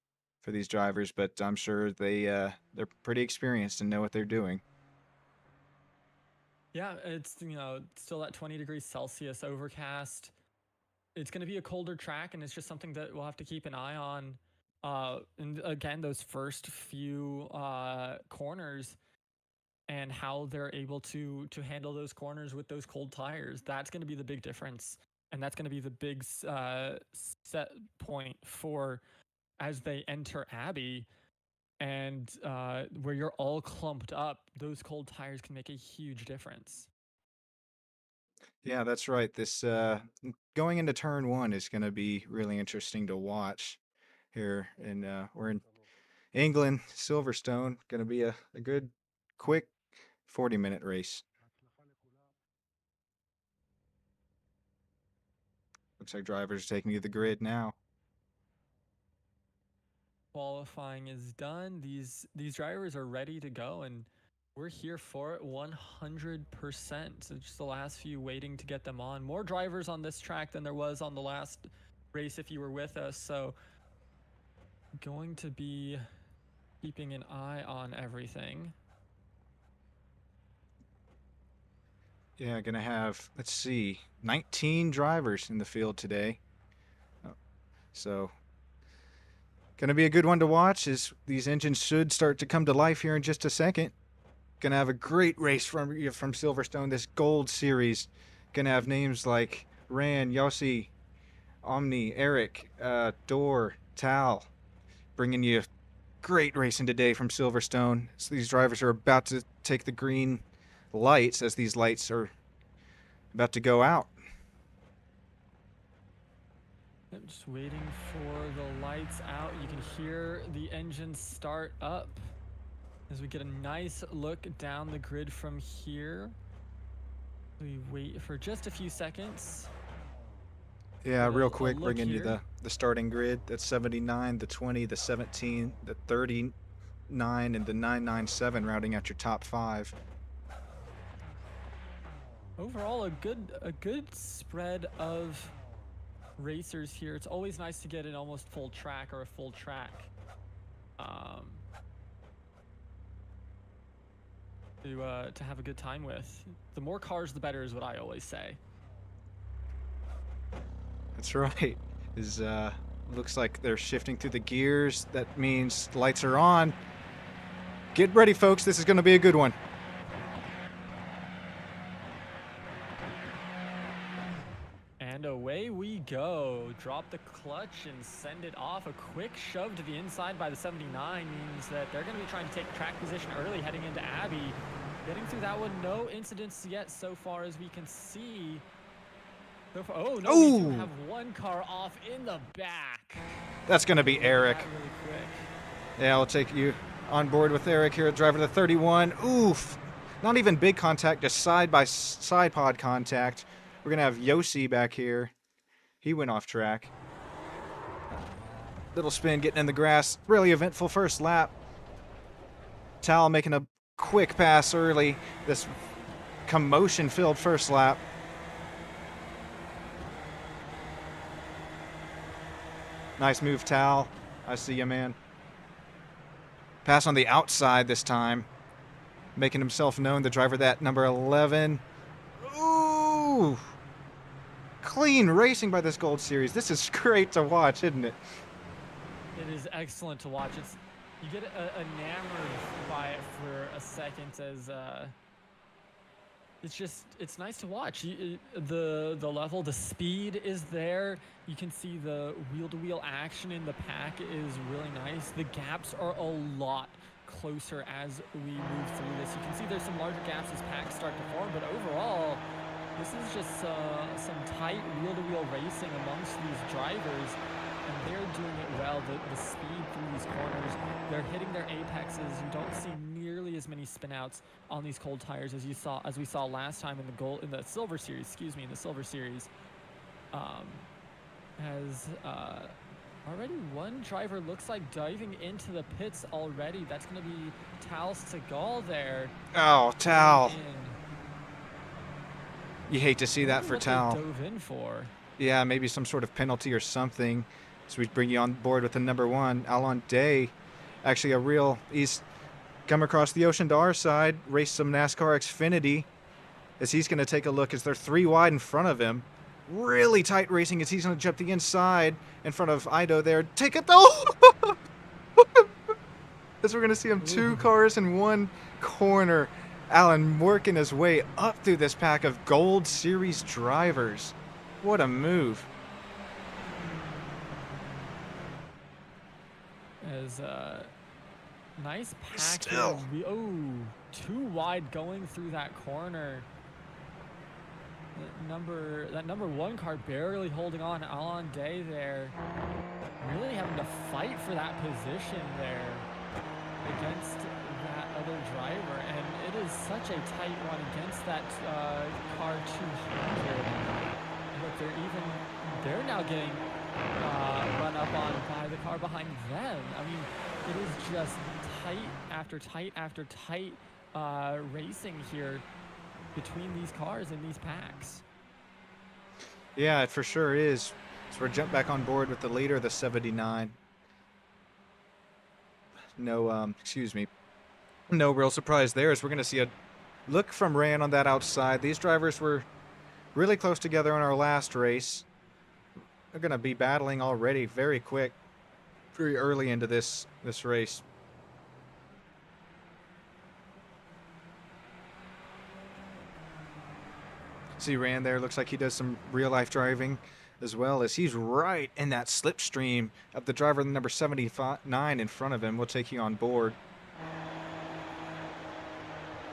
[SPEAKER 2] for these drivers, but I'm sure they're pretty experienced and know what they're doing.
[SPEAKER 1] Yeah, it's still at 20 degrees Celsius overcast. It's going to be a colder track, and it's just something that we'll have to keep an eye on. And again, those first few corners and how they're able to handle those corners with those cold tires. That's going to be the big difference, and that's going to be the big set point for as they enter Abbey. And where you're all clumped up, those cold tires can make a huge difference.
[SPEAKER 2] Yeah, that's right. This going into turn one is going to be really interesting to watch here, and we're in England, Silverstone. Going to be a good, quick 40-minute race. Looks like drivers are taking to the grid now.
[SPEAKER 1] Qualifying is done. These drivers are ready to go, and we're here for it 100%. So just the last few waiting to get them on. More drivers on this track than there was on the last race if you were with us. So going to be keeping an eye on everything.
[SPEAKER 2] Yeah, gonna have, let's see, 19 drivers in the field today. So gonna be a good one to watch, as these engines should start to come to life here in just a second. Gonna have a great race from Silverstone, this Gold Series. Gonna have names like Ran, Yossi, Omni, Eric, Door, Tal, bringing you great racing today from Silverstone. So these drivers are about to take the green lights as these lights are about to go out.
[SPEAKER 1] I'm just waiting for the lights out. You can hear the engine start up as we get a nice look down the grid from here. We wait for just a few seconds.
[SPEAKER 2] Yeah,
[SPEAKER 1] Get
[SPEAKER 2] real
[SPEAKER 1] a
[SPEAKER 2] quick,
[SPEAKER 1] look
[SPEAKER 2] bringing you
[SPEAKER 1] here.
[SPEAKER 2] the starting grid. That's 79, the 20, the 17, the 39, and the 997 routing out your top 5.
[SPEAKER 1] Overall, a good spread of racers here. It's always nice to get an almost full track or a full track. To have a good time with. The more cars, the better is what I always say.
[SPEAKER 2] That's right. Looks like they're shifting through the gears. That means the lights are on. Get ready, folks. This is going to be a good one.
[SPEAKER 1] And away we go. Drop the clutch and send it off. A quick shove to the inside by the 79 means that they're going to be trying to take track position early heading into Abbey. Getting through that one, no incidents yet so far as we can see. So far, oh no, we do have one car off in the back.
[SPEAKER 2] That's going to be Eric.
[SPEAKER 1] Really quick.
[SPEAKER 2] Yeah, I'll take you on board with Eric here, driver to the 31. Oof. Not even big contact, just side-by-side pod contact. We're going to have Yossi back here. He went off track. Little spin getting in the grass. Really eventful first lap. Tal making a quick pass early. This commotion-filled first lap. Nice move, Tal. I see you, man. Pass on the outside this time. Making himself known, the driver that number 11. Ooh! Clean racing by this Gold Series. This is great to watch, isn't it?
[SPEAKER 1] It is excellent to watch. You get enamored by it for a second as it's nice to watch. The level, the speed is there. You can see the wheel-to-wheel action in the pack is really nice. The gaps are a lot closer as we move through this. You can see there's some larger gaps as packs start to form, but overall, this is just some tight wheel-to-wheel racing amongst these drivers, and they're doing it well. The speed through these corners, they're hitting their apexes. You don't see nearly as many spinouts on these cold tires as we saw last time in the Silver Series. Excuse me, in the Silver Series. Already one driver looks like diving into the pits already. That's going to be Tal Segal there.
[SPEAKER 2] Oh, Tal. You hate to see that for Tal.
[SPEAKER 1] Dove in for.
[SPEAKER 2] Yeah, maybe some sort of penalty or something. So we bring you on board with the number 1, Alon Day. Actually, he's come across the ocean to our side, raced some NASCAR Xfinity, as he's going to take a look as they're 3 wide in front of him. Really tight racing as he's going to jump the inside in front of Ido there. Take it though! As we're going to see him 2 cars in 1 corner. Alan working his way up through this pack of Gold Series drivers. What a move.
[SPEAKER 1] As nice pack.
[SPEAKER 2] Still.
[SPEAKER 1] 2 wide going through that corner. That number 1 car barely holding on. Alon Day there, really having to fight for that position there against that other driver, and it is such a tight one against that car 200. Look, they're now getting run up on by the car behind them. I mean, it is just tight after tight after tight racing here between these cars and these packs.
[SPEAKER 2] Yeah, it for sure is. So we're jump back on board with the leader, the 79. No real surprise there, as we're going to see a look from Ran on that outside. These drivers were really close together in our last race. They're going to be battling already very quick, very early into this race. See Rand there, looks like he does some real-life driving as well, as he's right in that slipstream of the driver number 79 in front of him. We'll take you on board.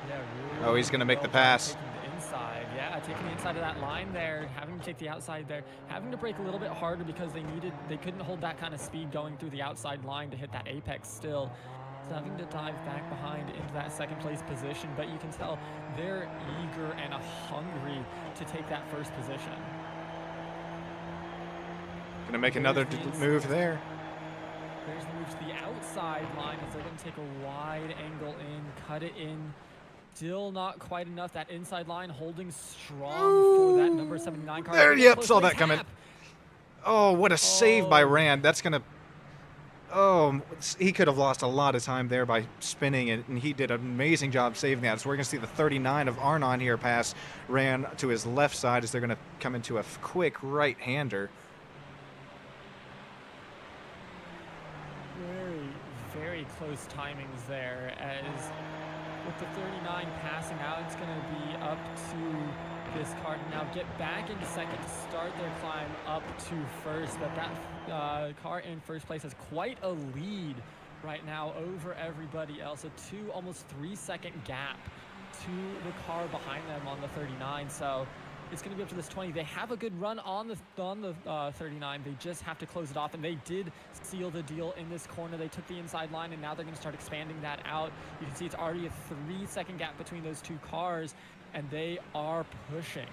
[SPEAKER 1] Yeah,
[SPEAKER 2] Oh, he's going to make the pass.
[SPEAKER 1] taking the inside. Yeah, taking the inside of that line there, having to take the outside there, having to brake a little bit harder because they couldn't hold that kind of speed going through the outside line to hit that apex still. So having to dive back behind into that second place position, but you can tell they're eager and hungry to take that first position.
[SPEAKER 2] Going to make another move there.
[SPEAKER 1] There's the move to the outside line as they're going to take a wide angle in, cut it in. Still not quite enough. That inside line holding strong for that number 79 car.
[SPEAKER 2] There, yep, saw that coming. Oh, what a save by Rand. That's going to... Oh, he could have lost a lot of time there by spinning it, and he did an amazing job saving that. So we're going to see the 39 of Arnon here pass Rand to his left side as they're going to come into a quick right-hander.
[SPEAKER 1] Very close timings there as... With the 39 passing out, it's going to be up to this car to now get back into second to start their climb up to first. But that car in first place has quite a lead right now over everybody else. A almost 3-second gap to the car behind them on the 39. So it's going to be up to this 20. They have a good run on the 39. They just have to close it off, and they did seal the deal in this corner. They took the inside line, and now they're going to start expanding that out. You can see it's already a 3-second gap between those two cars, and they are pushing.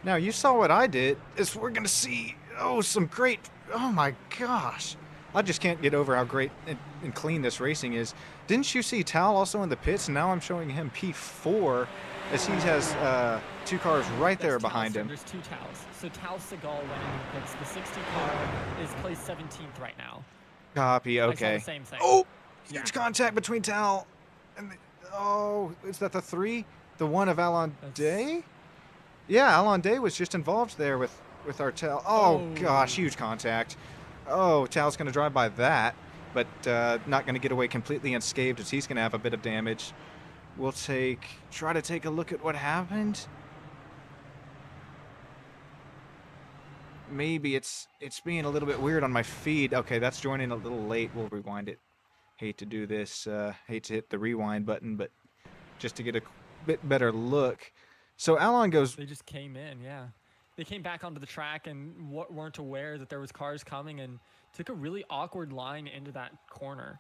[SPEAKER 2] Now, you saw what I did. Is we're going to see, some great, oh my gosh. I just can't get over how great and clean this racing is. Didn't you see Tal also in the pits? And now I'm showing him P4 as he has two cars right there behind him.
[SPEAKER 1] There's two Tals. So Tal Segal went in the pits. The 60 car is placed 17th right now.
[SPEAKER 2] Copy, okay.
[SPEAKER 1] I saw the same thing.
[SPEAKER 2] Oh, huge contact between Tal and is that the 3? The 1 of Alon Day? Yeah, Alon Day was just involved there with our Tal. Oh gosh, huge contact. Oh, Tal's going to drive by that, but not going to get away completely unscathed as he's going to have a bit of damage. We'll try to take a look at what happened. Maybe it's being a little bit weird on my feed. Okay, that's joining a little late. We'll rewind it. Hate to do this. Hate to hit the rewind button, but just to get a bit better look. So Alon goes...
[SPEAKER 1] They just came in, yeah. They came back onto the track and weren't aware that there was cars coming and took a really awkward line into that corner.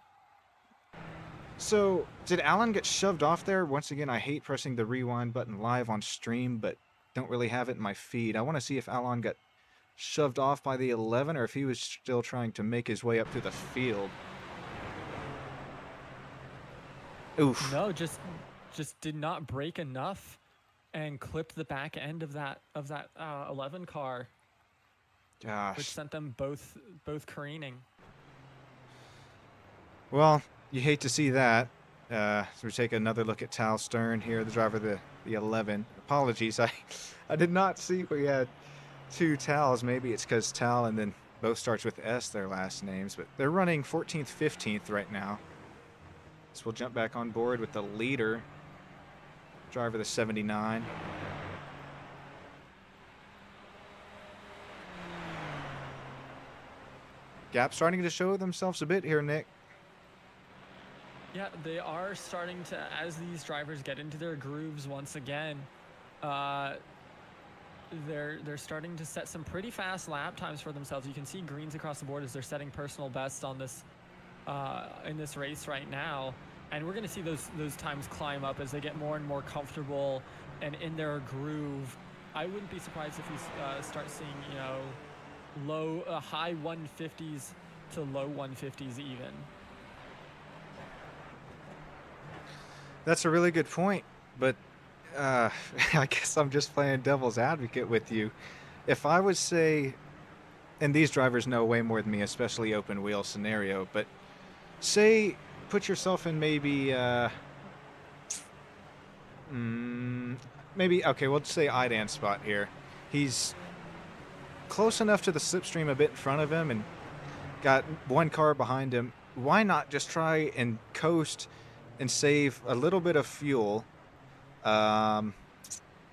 [SPEAKER 2] So, did Alan get shoved off there? Once again, I hate pressing the rewind button live on stream, but don't really have it in my feed. I want to see if Alan got shoved off by the 11 or if he was still trying to make his way up through the field. Oof.
[SPEAKER 1] No, just did not brake enough and clipped the back end of that 11 car.
[SPEAKER 2] Gosh.
[SPEAKER 1] Which sent them both careening.
[SPEAKER 2] Well, you hate to see that. So we take another look at Tal Stern here, the driver of the 11. Apologies, I did not see we had two Tals. Maybe it's because Tal and then both starts with S, their last names. But they're running 14th, 15th right now. So we'll jump back on board with the leader, driver of the 79. Gap starting to show themselves a bit here, Nick.
[SPEAKER 1] Yeah, they are starting to, as these drivers get into their grooves once again, they're starting to set some pretty fast lap times for themselves. You can see greens across the board as they're setting personal bests on this in this race right now, and we're going to see those times climb up as they get more and more comfortable and in their groove. I wouldn't be surprised if we start seeing high 150s to low 150s even.
[SPEAKER 2] That's a really good point, but I guess I'm just playing devil's advocate with you. If I would say, and these drivers know way more than me, especially open wheel scenario, but say put yourself in maybe, okay, we'll just say Idan's spot here. He's close enough to the slipstream a bit in front of him and got one car behind him. Why not just try and coast and save a little bit of fuel,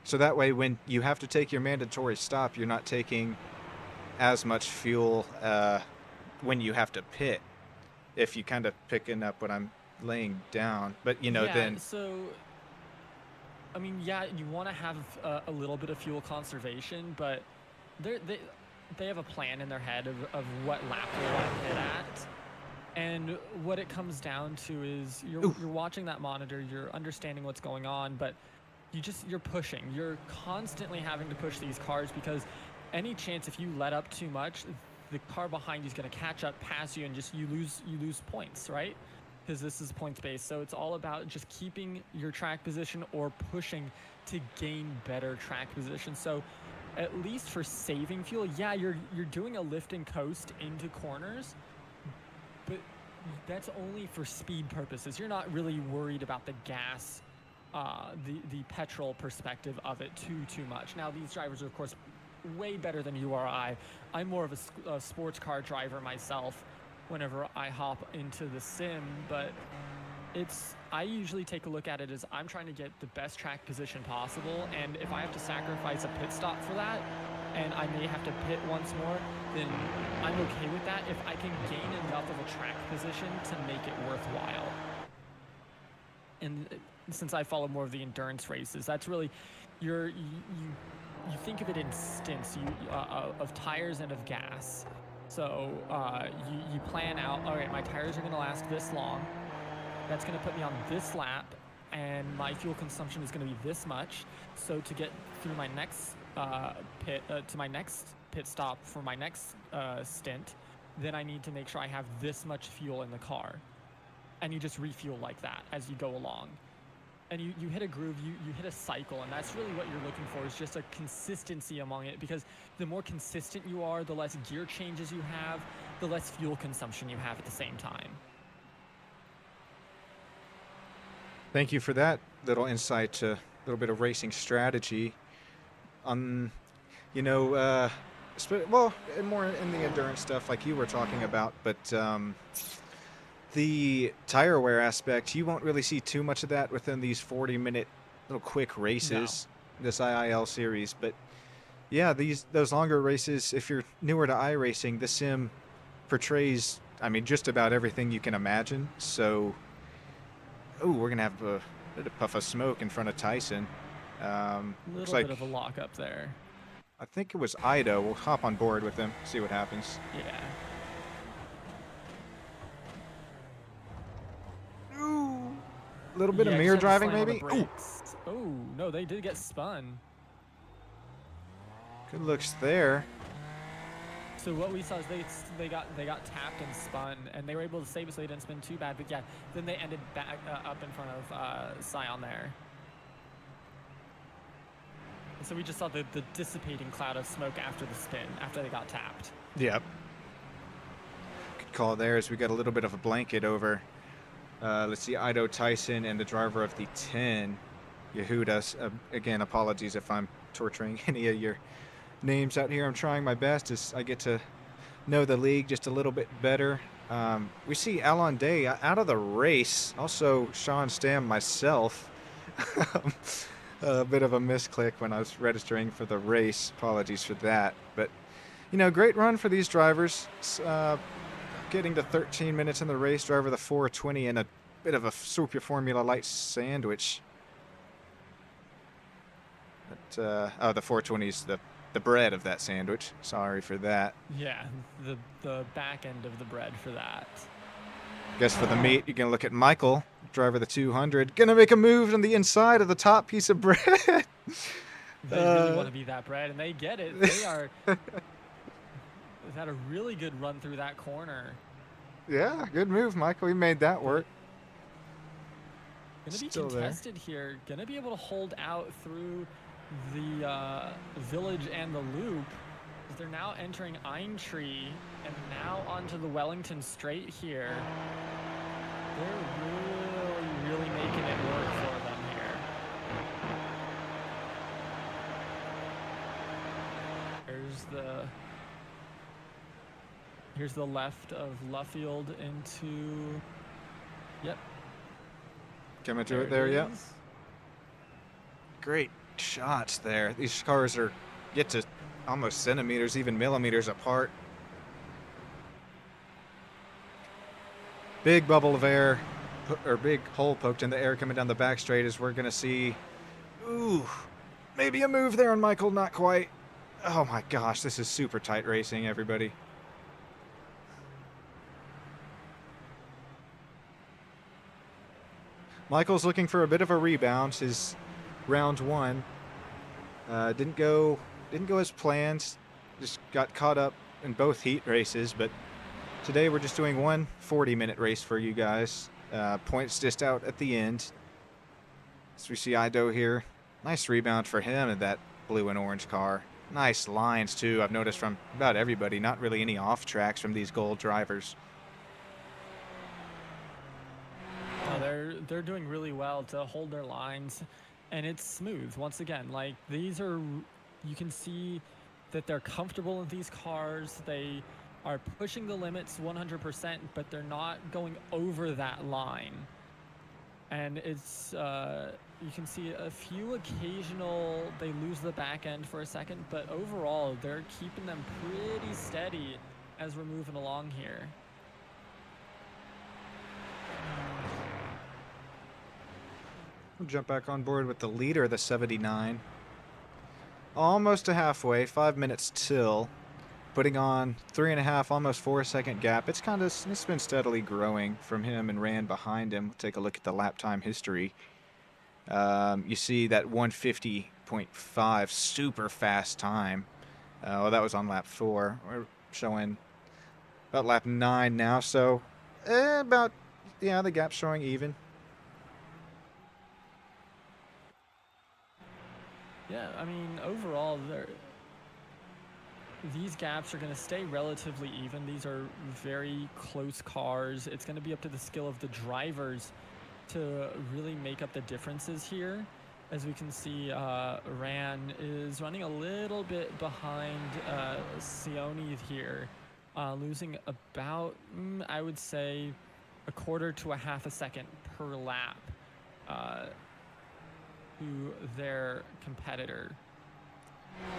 [SPEAKER 2] So that way, when you have to take your mandatory stop, you're not taking as much fuel when you have to pit. If you kind of picking up what I'm laying down, but
[SPEAKER 1] Yeah,
[SPEAKER 2] then
[SPEAKER 1] so I mean, yeah, you want to have a little bit of fuel conservation, but they have a plan in their head of what lap they want to hit at. And what it comes down to is you're watching that monitor, you're understanding what's going on, but you're pushing. You're constantly having to push these cars because any chance if you let up too much, the car behind you is going to catch up, pass you, and just you lose points, right? Because this is points based. So it's all about just keeping your track position or pushing to gain better track position. So at least for saving fuel, yeah, you're doing a lift and coast into corners, but that's only for speed purposes. You're not really worried about the gas, the petrol perspective of it too much. Now these drivers are of course way better than you or I. I'm more of a sports car driver myself whenever I hop into the sim, but I usually take a look at it as I'm trying to get the best track position possible, and if I have to sacrifice a pit stop for that, and I may have to pit once more, then I'm okay with that if I can gain enough of a track position to make it worthwhile. And since I follow more of the endurance races, that's really you think of it in stints of tires and of gas. So you plan out, all right, my tires are going to last this long. That's going to put me on this lap, and my fuel consumption is going to be this much. So to get through my next pit stop for my next stint, then I need to make sure I have this much fuel in the car. And you just refuel like that as you go along. And you hit a groove, you hit a cycle, and that's really what you're looking for, is just a consistency among it, because the more consistent you are, the less gear changes you have, the less fuel consumption you have at the same time.
[SPEAKER 2] thank you for that little insight to a little bit of racing strategy. Well, more in the endurance stuff like you were talking about, but the tire wear aspect, you won't really see too much of that within these 40-minute little quick races, this IiL series. But yeah, those longer races, if you're newer to iRacing, the sim portrays, I mean, just about everything you can imagine. So, we're going to have a bit of puff of smoke in front of Tyson.
[SPEAKER 1] Little bit of a lock up there.
[SPEAKER 2] I think it was Ida. We'll hop on board with him, see what happens.
[SPEAKER 1] Yeah.
[SPEAKER 2] Ooh. A little bit of mirror driving, maybe?
[SPEAKER 1] Ooh. Oh, no, they did get spun.
[SPEAKER 2] Good looks there.
[SPEAKER 1] So what we saw is they got tapped and spun, and they were able to save it so they didn't spin too bad. But yeah, then they ended back up in front of Scion there. And so we just saw the dissipating cloud of smoke after the spin, after they got tapped.
[SPEAKER 2] Yep. Good call there, as we got a little bit of a blanket over. Let's see, Ido Tyson and the driver of the 10, Yehuda. Again, apologies if I'm torturing any of your names out here. I'm trying my best as I get to know the league just a little bit better. We see Alon Day out of the race. Also, Sean Stam, myself. A bit of a misclick when I was registering for the race. Apologies for that. But, great run for these drivers. Getting to 13 minutes in the race, driver the 420 and a bit of a Super Formula Light sandwich. But, the 420 is the bread of that sandwich. Sorry for that.
[SPEAKER 1] Yeah, the back end of the bread for that.
[SPEAKER 2] Guess for the meat, you can look at Michael, driver the 200, gonna make a move on the inside of the top piece of bread.
[SPEAKER 1] They really want to be that bread, and they get it. They are. They've had a really good run through that corner.
[SPEAKER 2] Yeah, good move, Michael. He made that work.
[SPEAKER 1] Gonna be contested here. Gonna be able to hold out through the village and the loop. They're now entering Aintree and now onto the Wellington Straight here. They're really making it work for them here. Here's the left of Luffield into, yep.
[SPEAKER 2] Coming to it there, yeah. Great shots there. These cars get to almost centimeters, even millimeters apart. Big bubble of air, or big hole poked in the air coming down the back straight as we're going to see. Ooh, maybe a move there on Michael, not quite. Oh my gosh, this is super tight racing, everybody. Michael's looking for a bit of a rebound. His round one didn't go as planned. Just got caught up in both heat races, but today we're just doing one 40-minute race for you guys. Points just out at the end. As we see IiL here. Nice rebound for him in that blue and orange car. Nice lines too, I've noticed from about everybody. Not really any off tracks from these gold drivers.
[SPEAKER 1] They're doing really well to hold their lines, and it's smooth. Once again, like these are, you can see that they're comfortable in these cars. They are pushing the limits 100%, but they're not going over that line. And it's you can see a few occasional, they lose the back end for a second, but overall they're keeping them pretty steady as we're moving along here.
[SPEAKER 2] We'll jump back on board with the leader of the 79. Almost to halfway, 5 minutes till. Putting on 3.5, almost 4 second gap. It's been steadily growing from him and ran behind him. We'll take a look at the lap time history. You see that 150.5 super fast time. Well, that was on lap 4. We're showing about lap 9 now, so the gap's showing even.
[SPEAKER 1] Yeah, I mean, overall, these gaps are going to stay relatively even. These are very close cars. It's going to be up to the skill of the drivers to really make up the differences here. As we can see, Ran is running a little bit behind Sione here, losing about, I would say, 1/4 to 1/2 a second per lap to their competitor.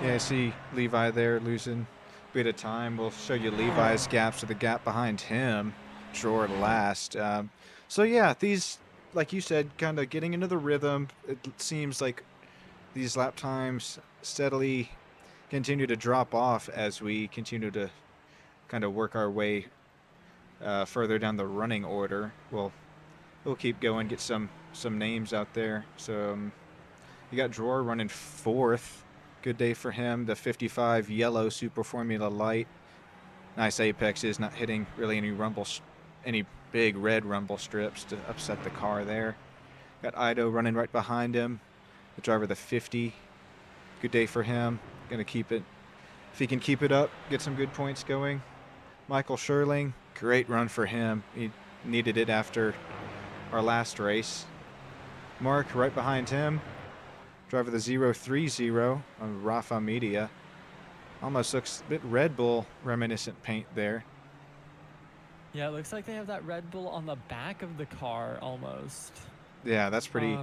[SPEAKER 2] Yeah, I see Levi there losing a bit of time. We'll show you Levi's gap, so the gap behind him, Drawer last. So yeah, these, like you said, kind of getting into the rhythm. It seems like these lap times steadily continue to drop off as we continue to kind of work our way further down the running order. We'll keep going, get some names out there. So you got Drawer running 4th. Good day for him. The 55 yellow Super Formula Light. Nice apexes, not hitting really any big red rumble strips to upset the car there. Got IiL running right behind him. The driver of the 50. Good day for him. Gonna keep it. If he can keep it up, get some good points going. Michael Sherling, great run for him. He needed it after our last race. Mark right behind him. Driver the 030 on Rafa Media. Almost looks a bit Red Bull reminiscent paint there.
[SPEAKER 1] Yeah, it looks like they have that Red Bull on the back of the car almost.
[SPEAKER 2] Yeah, that's pretty.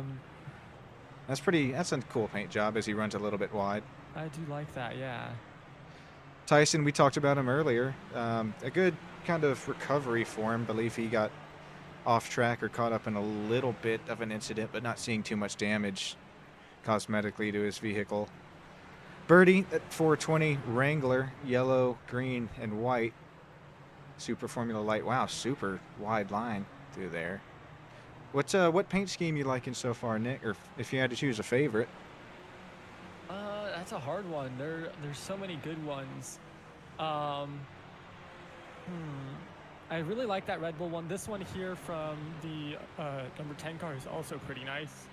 [SPEAKER 2] That's a cool paint job as he runs a little bit wide.
[SPEAKER 1] I do like that, yeah.
[SPEAKER 2] Tyson, we talked about him earlier. A good kind of recovery for him. Believe he got off track or caught up in a little bit of an incident, but not seeing too much damage cosmetically to his vehicle. Birdie at 420 Wrangler, yellow, green, and white. Super Formula Light. Wow, super wide line through there. What paint scheme you liking so far, Nick? Or if you had to choose a favorite?
[SPEAKER 1] That's a hard one. There's so many good ones. I really like that Red Bull one. This one here from the number 10 car is also pretty nice.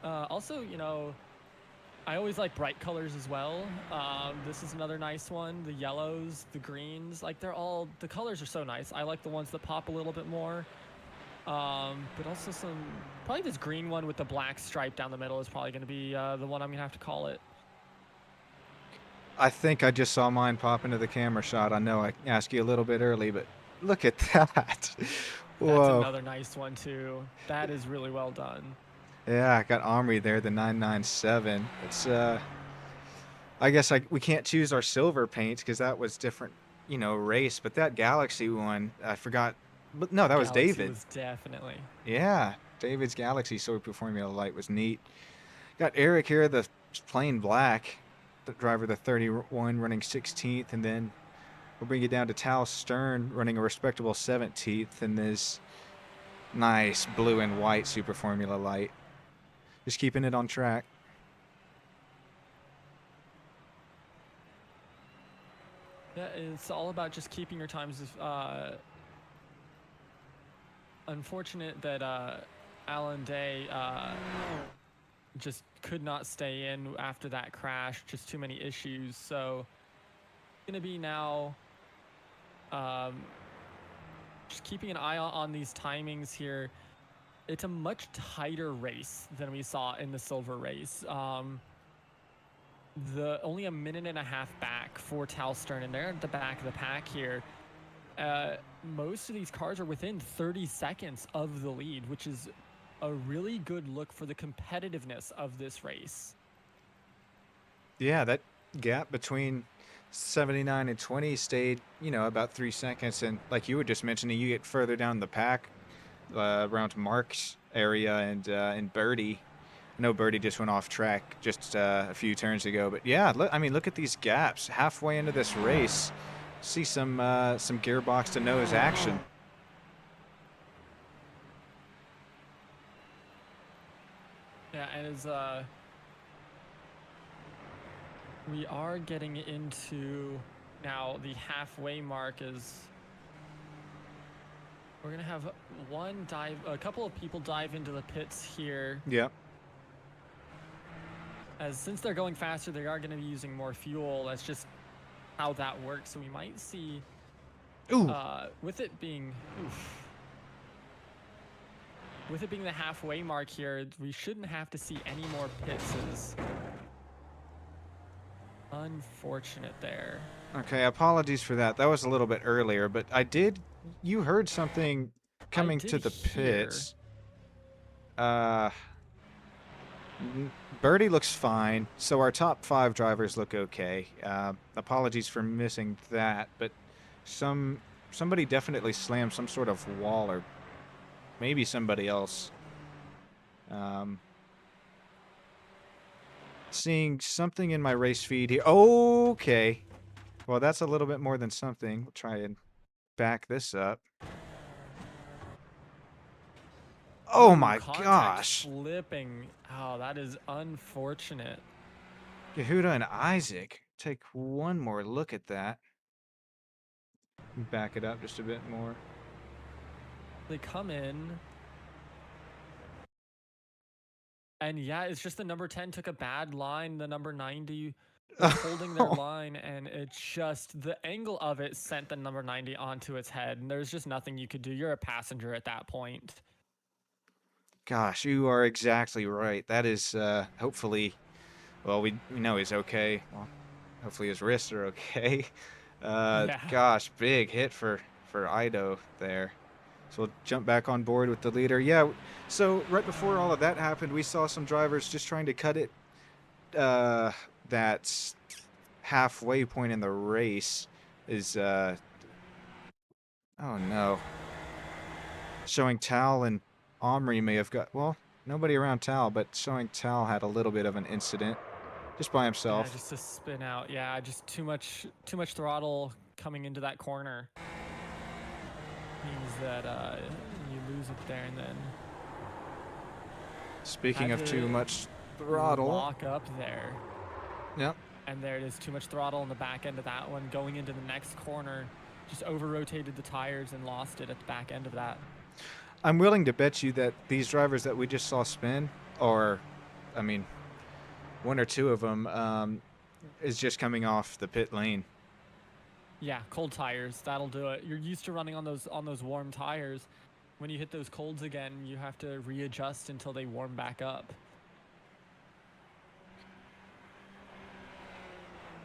[SPEAKER 1] Also, you know, I always like bright colors as well. This is another nice one. The yellows, the greens, like the colors are so nice. I like the ones that pop a little bit more. But also probably this green one with the black stripe down the middle is probably going to be the one I'm going to have to call it.
[SPEAKER 2] I think I just saw mine pop into the camera shot. I know I asked you a little bit early, but look at that. Whoa.
[SPEAKER 1] That's another nice one too. That is really well done.
[SPEAKER 2] Yeah, I got Omri there, the 997. It's I guess we can't choose our silver paints because that was different, race. But that Galaxy one, I forgot. But no, that was
[SPEAKER 1] Galaxy
[SPEAKER 2] David.
[SPEAKER 1] was definitely.
[SPEAKER 2] Yeah, David's Galaxy Super Formula Light was neat. Got Eric here, the plain black, the driver, the 31, running 16th, and then we'll bring you down to Tal Stern, running a respectable 17th, in this nice blue and white Super Formula Light. Just keeping it on track.
[SPEAKER 1] Yeah, it's all about just keeping your times. Unfortunate that Alan Day just could not stay in after that crash. Just too many issues. So, gonna be now just keeping an eye on these timings here. It's a much tighter race than we saw in the silver race. The only a minute and a half back for Tal Stern, and they're at the back of the pack here. Most of these cars are within 30 seconds of the lead, which is a really good look for the competitiveness of this race.
[SPEAKER 2] Yeah, that gap between 79 and 20 stayed, about 3 seconds. And like you were just mentioning, you get further down the pack, around Mark's area and Birdie. I know Birdie just went off track just a few turns ago. But yeah, look at these gaps. Halfway into this race, see some gearbox to nose action.
[SPEAKER 1] Yeah, as we are getting into now the halfway mark, is we're gonna have a couple of people dive into the pits here.
[SPEAKER 2] Yep.
[SPEAKER 1] As since they're going faster, they are going to be using more fuel. That's just how that works. So we might see, with it being the halfway mark here, we shouldn't have to see any more pits. Unfortunate there.
[SPEAKER 2] Okay, apologies for that. That was a little bit earlier, but you heard something coming to the pits. Birdie looks fine, so our top 5 drivers look okay. Apologies for missing that, but somebody definitely slammed some sort of wall, or maybe somebody else. Seeing something in my race feed here. Okay. Well, that's a little bit more than something. We'll try and back this up. Oh my gosh.
[SPEAKER 1] Flipping. Oh, that is unfortunate.
[SPEAKER 2] Yehuda and Isaac. Take one more look at that. Back it up just a bit more.
[SPEAKER 1] They come in. And yeah, it's just the number 10 took a bad line. The number 90 was holding their line, and it's just the angle of it sent the number 90 onto its head. And there's just nothing you could do. You're a passenger at that point.
[SPEAKER 2] Gosh, you are exactly right. That is hopefully, well, we know he's okay. Well, hopefully his wrists are okay.
[SPEAKER 1] Yeah.
[SPEAKER 2] Gosh, big hit for Ido there. So we'll jump back on board with the leader. Yeah, so right before all of that happened, we saw some drivers just trying to cut it. That halfway point in the race is, oh no. Showing Tal and Omri may have got, well, nobody around Tal, but showing Tal had a little bit of an incident just by himself.
[SPEAKER 1] Yeah, just to spin out. Yeah, just too much throttle coming into that corner. Means that you lose it there, and then
[SPEAKER 2] speaking of too much throttle,
[SPEAKER 1] lock up there.
[SPEAKER 2] Yep.
[SPEAKER 1] And there it is, too much throttle on the back end of that one. Going into the next corner, just over-rotated the tires and lost it at the back end of that.
[SPEAKER 2] I'm willing to bet you that these drivers that we just saw spin, or, I mean, one or two of them, is just coming off the pit lane.
[SPEAKER 1] Yeah, cold tires, that'll do it. You're used to running on those warm tires. When you hit those colds again, you have to readjust until they warm back up.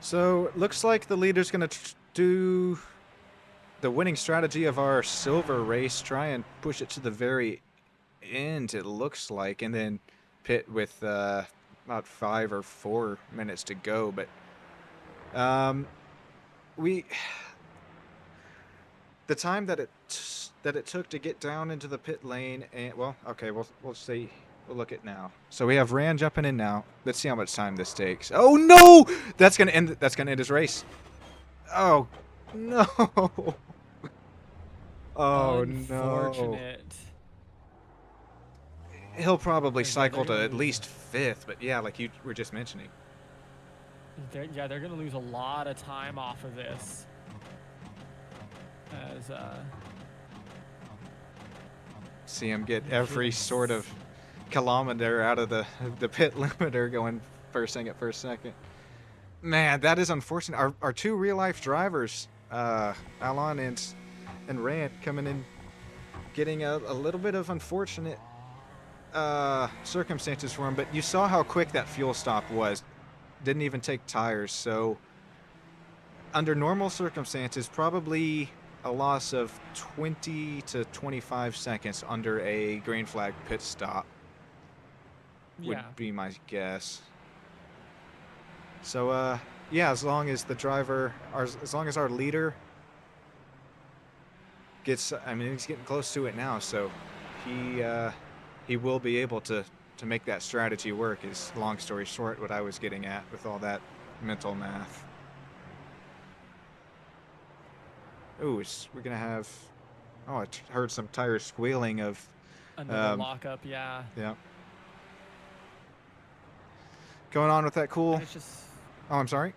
[SPEAKER 2] So, looks like the leader's going to do the winning strategy of our silver race, try and push it to the very end, it looks like, and then pit with about 5 or 4 minutes to go, but we the time that it took to get down into the pit lane, and well, okay, we'll see. We'll look at now. So we have Rand jumping in now. Let's see how much time this takes. Oh no! That's gonna end his race. Oh no! Oh no!
[SPEAKER 1] Unfortunate.
[SPEAKER 2] He'll probably
[SPEAKER 1] Yeah, they're
[SPEAKER 2] cycle to
[SPEAKER 1] gonna
[SPEAKER 2] at
[SPEAKER 1] lose.
[SPEAKER 2] least 5th, but yeah, like you were just mentioning.
[SPEAKER 1] They're gonna lose a lot of time off of this. As
[SPEAKER 2] See him get every
[SPEAKER 1] kids.
[SPEAKER 2] sort of kilometer out of the pit limiter going first second. Man, that is unfortunate. Our 2 real life drivers, Alon and Rand, coming in, getting a little bit of unfortunate circumstances for him. But you saw how quick that fuel stop was. Didn't even take tires. So under normal circumstances, probably a loss of 20 to 25 seconds under a green flag pit stop would
[SPEAKER 1] Yeah.
[SPEAKER 2] be my guess. So, yeah, as long as the driver, as long as our leader gets, I mean, he's getting close to it now, so he will be able to make that strategy work, is, long story short, what I was getting at with all that mental math. Ooh, we're going to have, oh, I heard some tires squealing of,
[SPEAKER 1] Another lockup, yeah.
[SPEAKER 2] yeah. Going on with that cool,
[SPEAKER 1] And it's just,
[SPEAKER 2] oh, I'm sorry?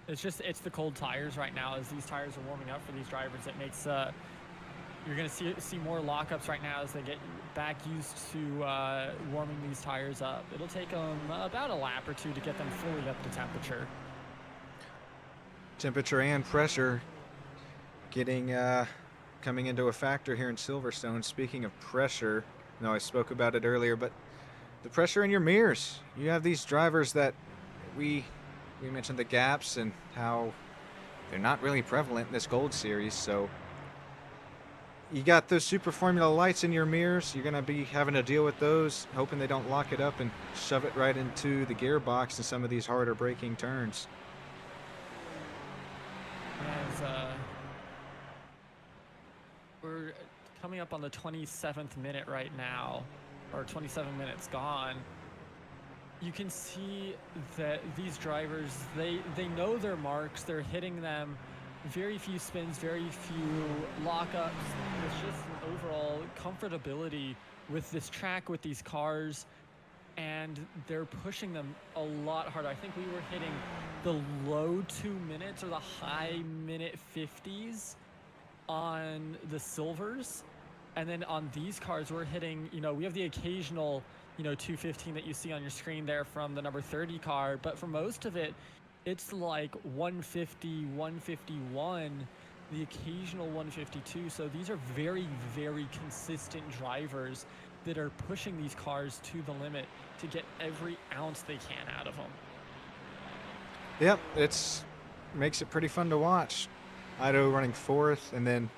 [SPEAKER 1] it's the cold tires right now. As these tires are warming up for these drivers, it makes you're gonna see more lockups right now as they get back used to warming these tires up. It'll take them about a lap or 2 to get them fully up to temperature.
[SPEAKER 2] Temperature and pressure getting coming into a factor here in Silverstone. Speaking of pressure, I know I spoke about it earlier, but the pressure in your mirrors. You have these drivers that we mentioned the gaps and how they're not really prevalent in this Gold Series. So you got those Super Formula lights in your mirrors. You're going to be having to deal with those, hoping they don't lock it up and shove it right into the gearbox in some of these harder braking turns.
[SPEAKER 1] As we're coming up on the 27th minute right now, or 27 minutes gone. You can see that these drivers, they know their marks. They're hitting them. Very few spins, very few lockups. It's just an overall comfortability with this track, with these cars, and they're pushing them a lot harder. I think we were hitting the low 2 minutes or the high minute 50s on the silvers. And then on these cars, we're hitting, we have the occasional, 215 that you see on your screen there from the number 30 car. But for most of it, it's like 150, 151, the occasional 152. So these are very, very consistent drivers that are pushing these cars to the limit to get every ounce they can out of them.
[SPEAKER 2] Yep, makes it pretty fun to watch. Ido running 4th, and then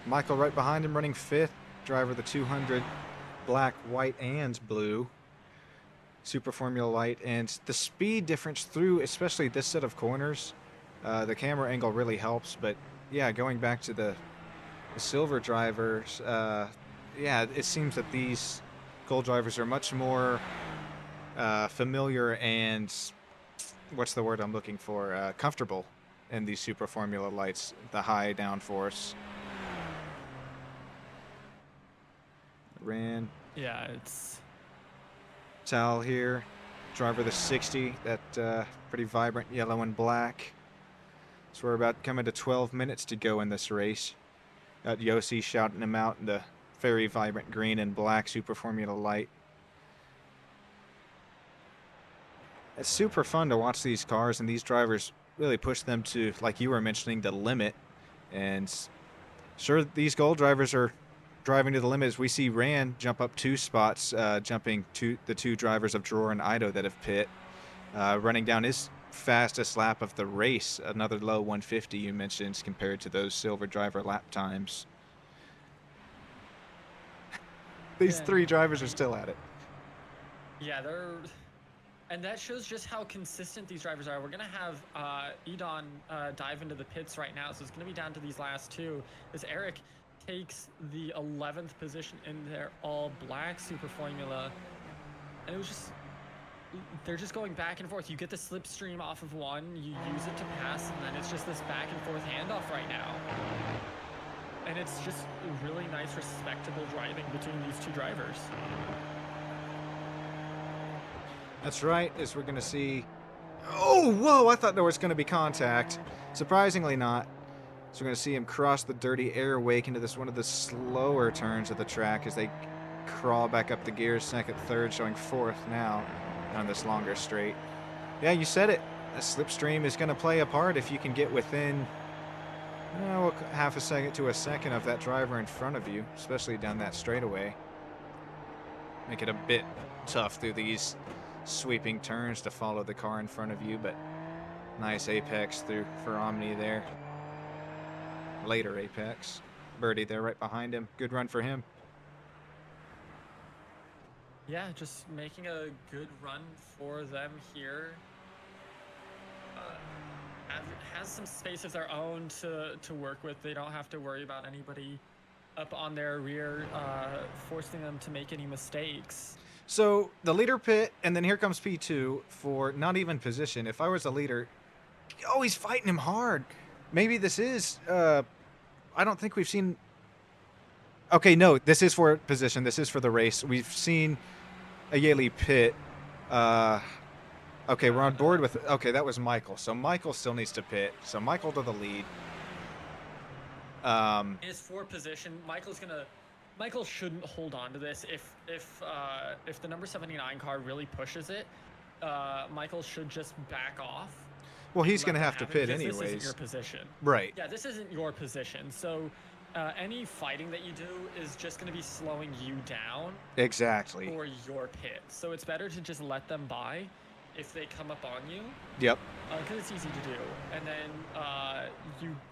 [SPEAKER 2] Michael right behind him running 5th. Driver the 200 black, white, and blue Super Formula Light. And the speed difference through, especially this set of corners, the camera angle really helps. But yeah, going back to the silver drivers, yeah, it seems that these gold drivers are much more familiar and, what's the word I'm looking for, comfortable in these Super Formula Lights, the high downforce. Ran.
[SPEAKER 1] Yeah, it's
[SPEAKER 2] Tal here, driver the 60, that pretty vibrant yellow and black. So we're about coming to 12 minutes to go in this race. Got Yossi shouting him out in the very vibrant green and black Super Formula Light. It's super fun to watch these cars, and these drivers really push them to, like you were mentioning, the limit. And sure, these gold drivers are driving to the limit as we see Rand jump up 2 spots, jumping to the 2 drivers of Dror and Ido that have pit, running down his fastest lap of the race, another low 150 you mentioned compared to those silver driver lap times. These 3 drivers are still at it.
[SPEAKER 1] Yeah, and that shows just how consistent these drivers are. We're gonna have Edon dive into the pits right now, so it's gonna be down to these last two. As Eric takes the 11th position in their all black Super Formula, and it was just they're just going back and forth. You get the slipstream off of one, you use it to pass, and then it's just this back and forth handoff right now. And it's just really nice, respectable driving between these two drivers.
[SPEAKER 2] That's right, as we're going to see... Oh, whoa, I thought there was going to be contact. Surprisingly not. So we're going to see him cross the dirty air wake into this one of the slower turns of the track as they crawl back up the gears, second, third, showing fourth now on this longer straight. Yeah, you said it. A slipstream is going to play a part if you can get within half a second to a second of that driver in front of you, especially down that straightaway. Make it a bit tough through these sweeping turns to follow the car in front of you, but nice apex through for Omni there. Later apex. Birdie there right behind him. Good run for him.
[SPEAKER 1] Yeah, just making a good run for them here. Has some space of their own to work with. They don't have to worry about anybody up on their rear forcing them to make any mistakes.
[SPEAKER 2] So the leader pit, and then here comes P2 for not even position. If I was a leader, oh, he's fighting him hard. Maybe this is, I don't think we've seen... Okay, no, this is for position. This is for the race. We've seen a IiL pit. Okay, we're on board with... Okay, that was Michael. So Michael still needs to pit. So Michael to the lead.
[SPEAKER 1] It's for position. Michael shouldn't hold on to this. If the number 79 car really pushes it, Michael should just back off.
[SPEAKER 2] Well, he's going to have to pit anyways.
[SPEAKER 1] This isn't your position.
[SPEAKER 2] Right.
[SPEAKER 1] Yeah, this isn't your position. So any fighting that you do is just going to be slowing you down.
[SPEAKER 2] Exactly.
[SPEAKER 1] For your pit. So it's better to just let them by if they come up on you.
[SPEAKER 2] Yep.
[SPEAKER 1] Because it's easy to do. And then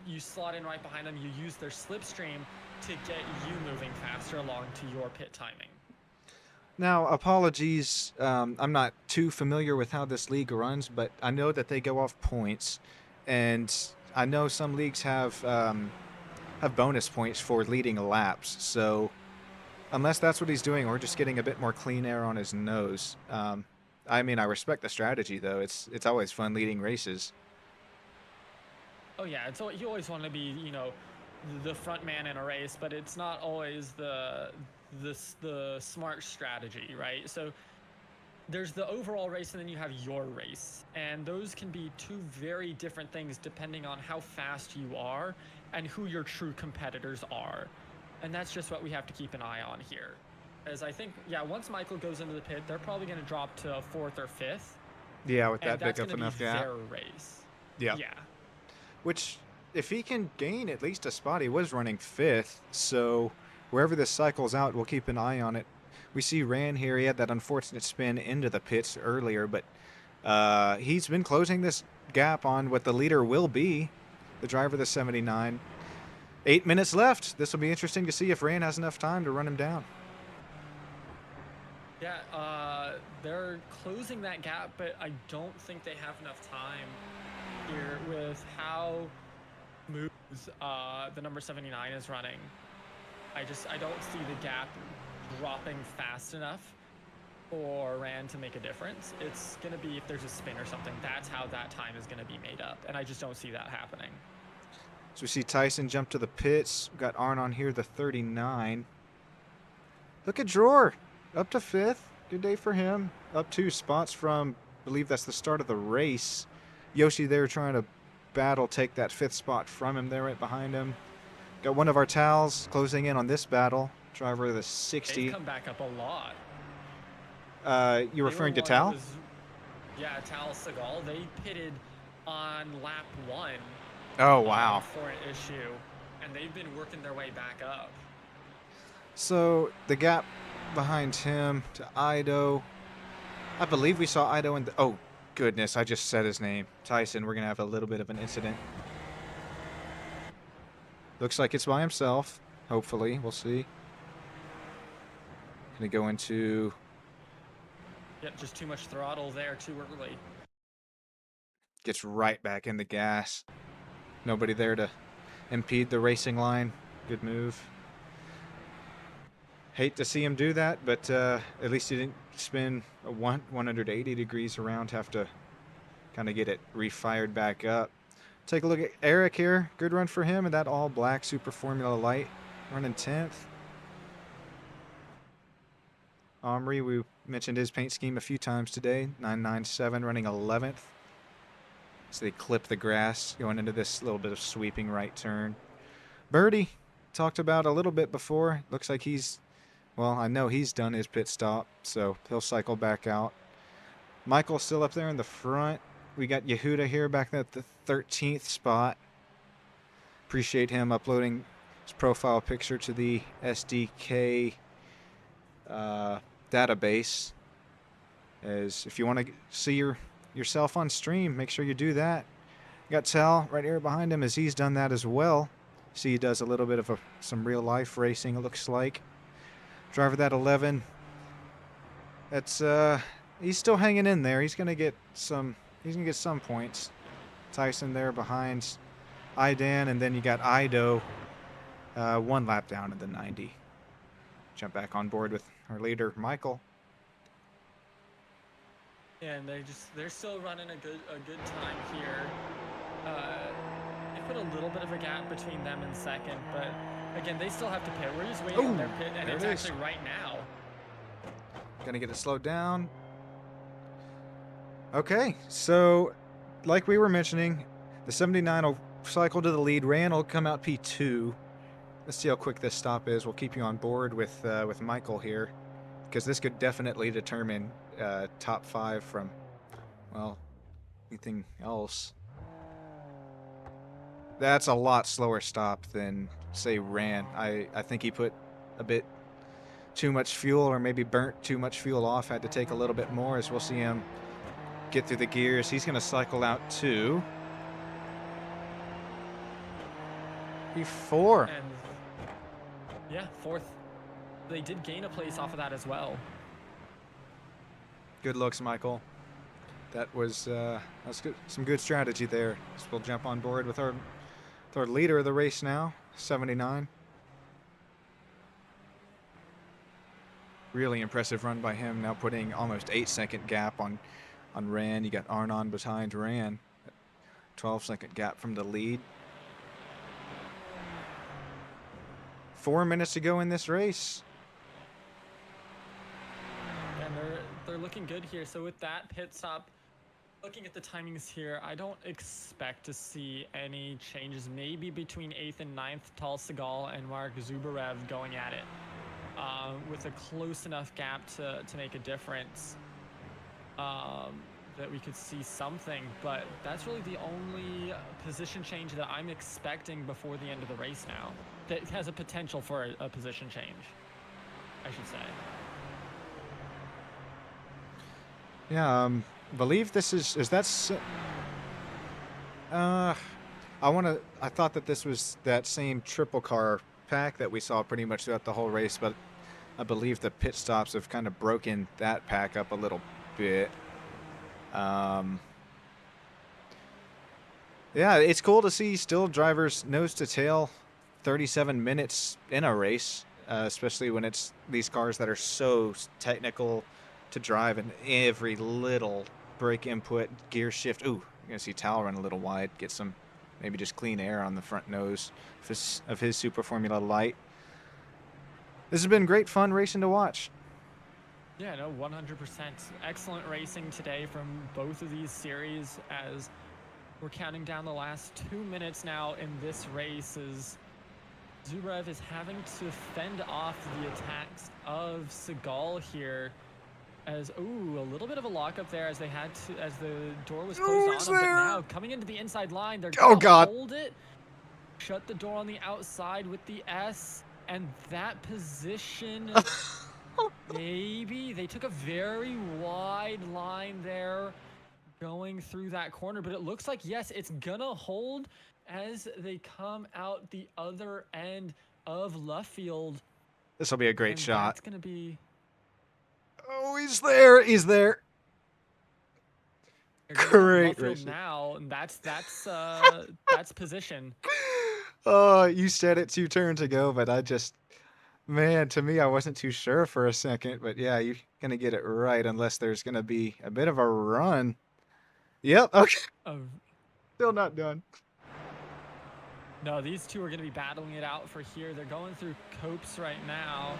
[SPEAKER 1] you slot in right behind them. You use their slipstream to get you moving faster along to your pit timing.
[SPEAKER 2] Now, apologies. I'm not too familiar with how this league runs, but I know that they go off points, and I know some leagues have bonus points for leading laps. So, unless that's what he's doing, or just getting a bit more clean air on his nose. I mean, I respect the strategy, though. It's always fun leading races.
[SPEAKER 1] Oh yeah, you always want to be, the front man in a race, but it's not always the smart strategy, right? So there's the overall race, and then you have your race, and those can be two very different things depending on how fast you are and who your true competitors are. And that's just what we have to keep an eye on here. As I think, yeah, once Michael goes into the pit, they're probably going to drop to 4th or 5th.
[SPEAKER 2] Yeah, with that big of enough gap.
[SPEAKER 1] Their race.
[SPEAKER 2] Yeah.
[SPEAKER 1] Yeah.
[SPEAKER 2] Which, if he can gain at least a spot, he was running 5th. So wherever this cycles out, we'll keep an eye on it. We see Rand here. He had that unfortunate spin into the pits earlier, but he's been closing this gap on what the leader will be, the driver of the 79. 8 minutes left. This will be interesting to see if Rand has enough time to run him down.
[SPEAKER 1] Yeah, they're closing that gap, but I don't think they have enough time here with how smooth the number 79 is running. I don't see the gap dropping fast enough for Rand to make a difference. It's going to be if there's a spin or something, that's how that time is going to be made up, and I just don't see that happening.
[SPEAKER 2] So we see Tyson jump to the pits. We've got Arn on here, the 39. Look at Dror. Up to 5th. Good day for him. Up 2 spots from, I believe that's the start of the race. Yoshi there trying to take that 5th spot from him there right behind him. Got one of our Tals closing in on this battle. Driver of the 60.
[SPEAKER 1] They've come back up a lot.
[SPEAKER 2] You referring to Tal?
[SPEAKER 1] Yeah, Tal Segal. They pitted on lap 1.
[SPEAKER 2] Oh, wow.
[SPEAKER 1] For an issue, and they've been working their way back up.
[SPEAKER 2] So the gap behind him to Ido. I believe we saw Ido in the... Oh, goodness, I just said his name. Tyson, we're going to have a little bit of an incident. Looks like it's by himself. Hopefully, we'll see. Going to go into
[SPEAKER 1] Yep, just too much throttle there too early.
[SPEAKER 2] Gets right back in the gas. Nobody there to impede the racing line. Good move. Hate to see him do that, but at least he didn't spin 180 degrees around, have to kind of get it refired back up. Take a look at Eric here. Good run for him, and that all black Super Formula Light running 10th. Omri, we mentioned his paint scheme a few times today. 997 running 11th. So they clip the grass going into this little bit of sweeping right turn. Birdie, talked about a little bit before. Looks like he's, well, I know he's done his pit stop, so he'll cycle back out. Michael's still up there in the front. We got Yehuda here back at the 13th spot. Appreciate him uploading his profile picture to the SDK database. As if you want to see yourself on stream, make sure you do that. Got Tal right here behind him as he's done that as well. See, he does a little bit of some real life racing, it looks like. Driver that 11. That's he's still hanging in there. He's gonna get some points. Tyson there behind Idan, and then you got Ido one lap down in the 90. Jump back on board with our leader Michael.
[SPEAKER 1] Yeah, and they're still running a good time here. They put a little bit of a gap between them and second, but again, they still have to pit. We're just waiting on their pit, and it's actually right now.
[SPEAKER 2] Gonna get it slowed down. Okay, so like we were mentioning, the 79 will cycle to the lead. Rand will come out P2. Let's see how quick this stop is. We'll keep you on board with Michael here, because this could definitely determine top 5 from, well, anything else. That's a lot slower stop than, say, Rand. I think he put a bit too much fuel, or maybe burnt too much fuel off, had to take a little bit more, as we'll see him get through the gears. He's going to cycle out to P4.
[SPEAKER 1] And yeah, 4th. They did gain a place off of that as well.
[SPEAKER 2] Good looks, Michael. That was good, some good strategy there. So we'll jump on board with our leader of the race now, 79. Really impressive run by him, now putting almost 8-second gap on Ran. You got Arnon behind Ran. 12-second gap from the lead. 4 minutes to go in this race.
[SPEAKER 1] And they're looking good here. So with that pit stop, looking at the timings here, I don't expect to see any changes. Maybe between 8th and 9th, Tal Segal and Mark Zubarev going at it with a close enough gap to make a difference. That we could see something, but that's really the only position change that I'm expecting before the end of the race now. That has a potential for a position change, I should say.
[SPEAKER 2] Yeah, believe this is that. I thought that this was that same triple car pack that we saw pretty much throughout the whole race, but I believe the pit stops have kind of broken that pack up a little bit. Yeah, it's cool to see still drivers nose to tail 37 minutes in a race, especially when it's these cars that are so technical to drive, and every little brake input, gear shift. Ooh, you're going to see Tal run a little wide, get some maybe just clean air on the front nose of his Super Formula Light. This has been great fun racing to watch.
[SPEAKER 1] Yeah, no, 100%. Excellent racing today from both of these series, as we're counting down the last 2 minutes now in this race, as Zubarev is having to fend off the attacks of Segal here. As, ooh, a little bit of a lockup there as the door was closed on them, but now coming into the inside line, they're gonna hold it, shut the door on the outside with the S, and that position, maybe they took a very wide line there going through that corner, but it looks like, yes, it's gonna hold as they come out the other end of Luffield.
[SPEAKER 2] This will be a great shot.
[SPEAKER 1] It's gonna be...
[SPEAKER 2] Oh, he's there. He's there.
[SPEAKER 1] They're getting off of
[SPEAKER 2] Great
[SPEAKER 1] Luffield
[SPEAKER 2] racing.
[SPEAKER 1] now, and that's position.
[SPEAKER 2] Oh, you said it 2 turns ago, but man, to me, I wasn't too sure for a second. But yeah, you're going to get it right unless there's going to be a bit of a run. Yep. Okay.
[SPEAKER 1] Of
[SPEAKER 2] Still not done.
[SPEAKER 1] No, these two are going to be battling it out for here. They're going through copes right now.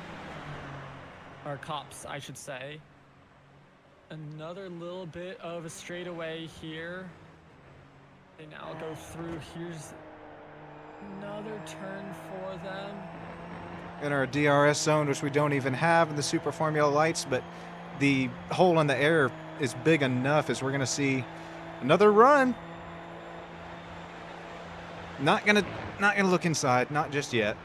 [SPEAKER 1] Or cops, I should say. Another little bit of a straightaway here. They now go through. Here's another turn for them.
[SPEAKER 2] In our DRS zone, which we don't even have in the Super Formula lights, but the hole in the air is big enough as we're going to see another run. Not gonna look inside, not just yet.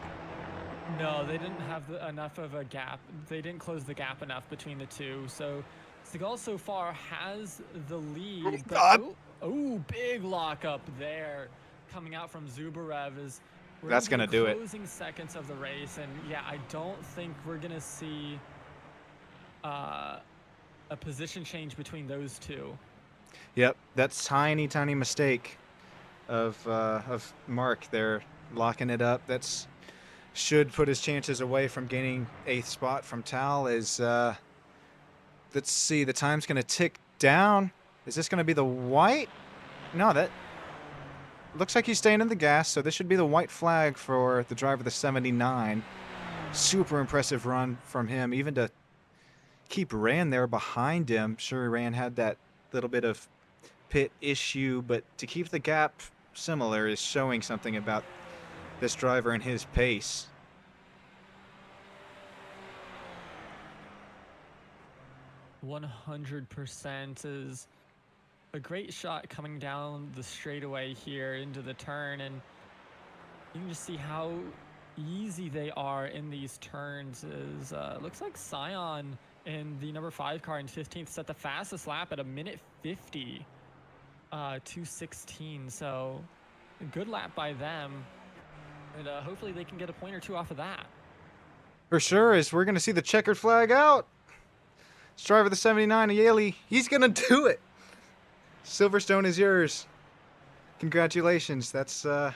[SPEAKER 1] No, they didn't have enough of a gap. They didn't close the gap enough between the two. So Seagal so far has the lead. Oh, big lockup there coming out from Zubarev is
[SPEAKER 2] that's gonna do it.
[SPEAKER 1] Closing seconds of the race, and yeah, I don't think we're gonna see a position change between those two.
[SPEAKER 2] Yep, that's tiny mistake of Mark there, locking it up. That's should put his chances away from gaining 8th spot from Tal. Is let's see, the time's gonna tick down. Is this gonna be the white? No, that looks like he's staying in the gas, so this should be the white flag for the driver, the 79. Super impressive run from him, even to keep Rand there behind him. Sure, Rand had that little bit of pit issue, but to keep the gap similar is showing something about this driver and his pace.
[SPEAKER 1] %100 is a great shot coming down the straightaway here into the turn, and you can just see how easy they are in these turns. Is looks like Scion in the number 5 car in 15th set the fastest lap at 1:50, 2:16. So a good lap by them, and hopefully they can get a point or two off of that.
[SPEAKER 2] For sure, as we're going to see the checkered flag out. This driver, the 79, IiL, he's going to do it. Silverstone is yours. Congratulations. That's, yeah,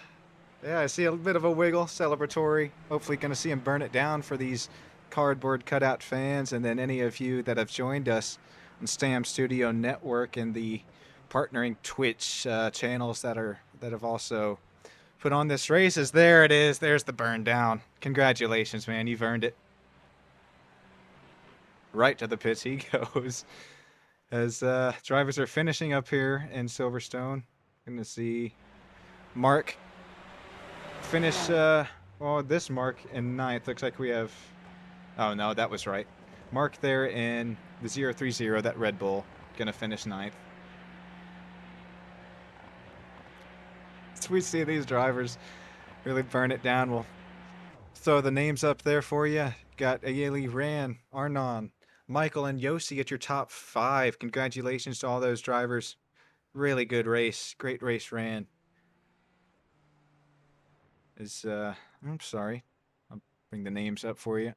[SPEAKER 2] I see a bit of a wiggle, celebratory. Hopefully going to see him burn it down for these cardboard cutout fans, and then any of you that have joined us on Stam Studio Network and the partnering Twitch channels that have also put on this race. There it is. There's the burn down. Congratulations, man. You've earned it. Right to the pits he goes. As drivers are finishing up here in Silverstone, going to see Mark finish, this Mark in 9th. Looks like we have, oh no, that was right. Mark there in the 030, that Red Bull, going to finish 9th. So we see these drivers really burn it down. We'll throw the names up there for you. Got IiL, Ran, Arnon, Michael, and Yossi at your top 5. Congratulations to all those drivers. Really good race. Great race, Ran. I'm sorry. I'll bring the names up for you.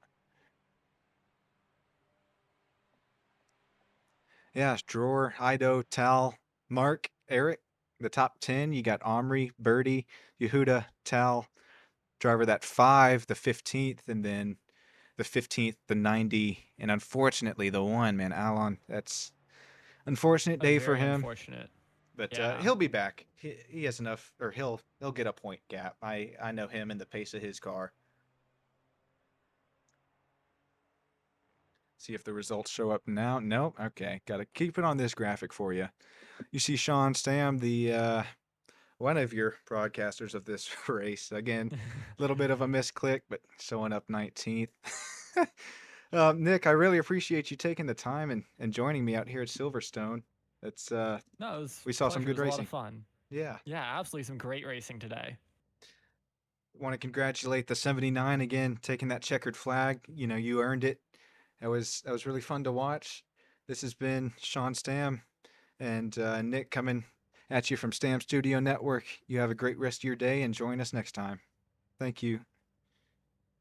[SPEAKER 2] Yeah, Drawer, Ido, Tal, Mark, Eric. The top 10, you got Omri, Birdie, Yehuda, Tal. Driver that 5, the 15th, and then the 15th, the 90, and unfortunately the 1, man, Alon. That's unfortunate day for him.
[SPEAKER 1] Unfortunate.
[SPEAKER 2] But
[SPEAKER 1] yeah.
[SPEAKER 2] He'll be back. He has enough, or he'll get a point gap. I know him and the pace of his car. See if the results show up now. Nope. Okay, got to keep it on this graphic for you. You see Sean Stam, the one of your broadcasters of this race. Again, a little bit of a misclick, but showing up 19th. Nick, I really appreciate you taking the time and joining me out here at Silverstone. It's
[SPEAKER 1] no, it was
[SPEAKER 2] we saw some good racing.
[SPEAKER 1] A lot of fun.
[SPEAKER 2] Yeah.
[SPEAKER 1] Yeah, absolutely some great racing today.
[SPEAKER 2] Want to congratulate the 79 again, taking that checkered flag. You know, you earned it. That was really fun to watch. This has been Sean Stam and Nick coming at you from Stam Studio Network. You have a great rest of your day and join us next time. Thank you.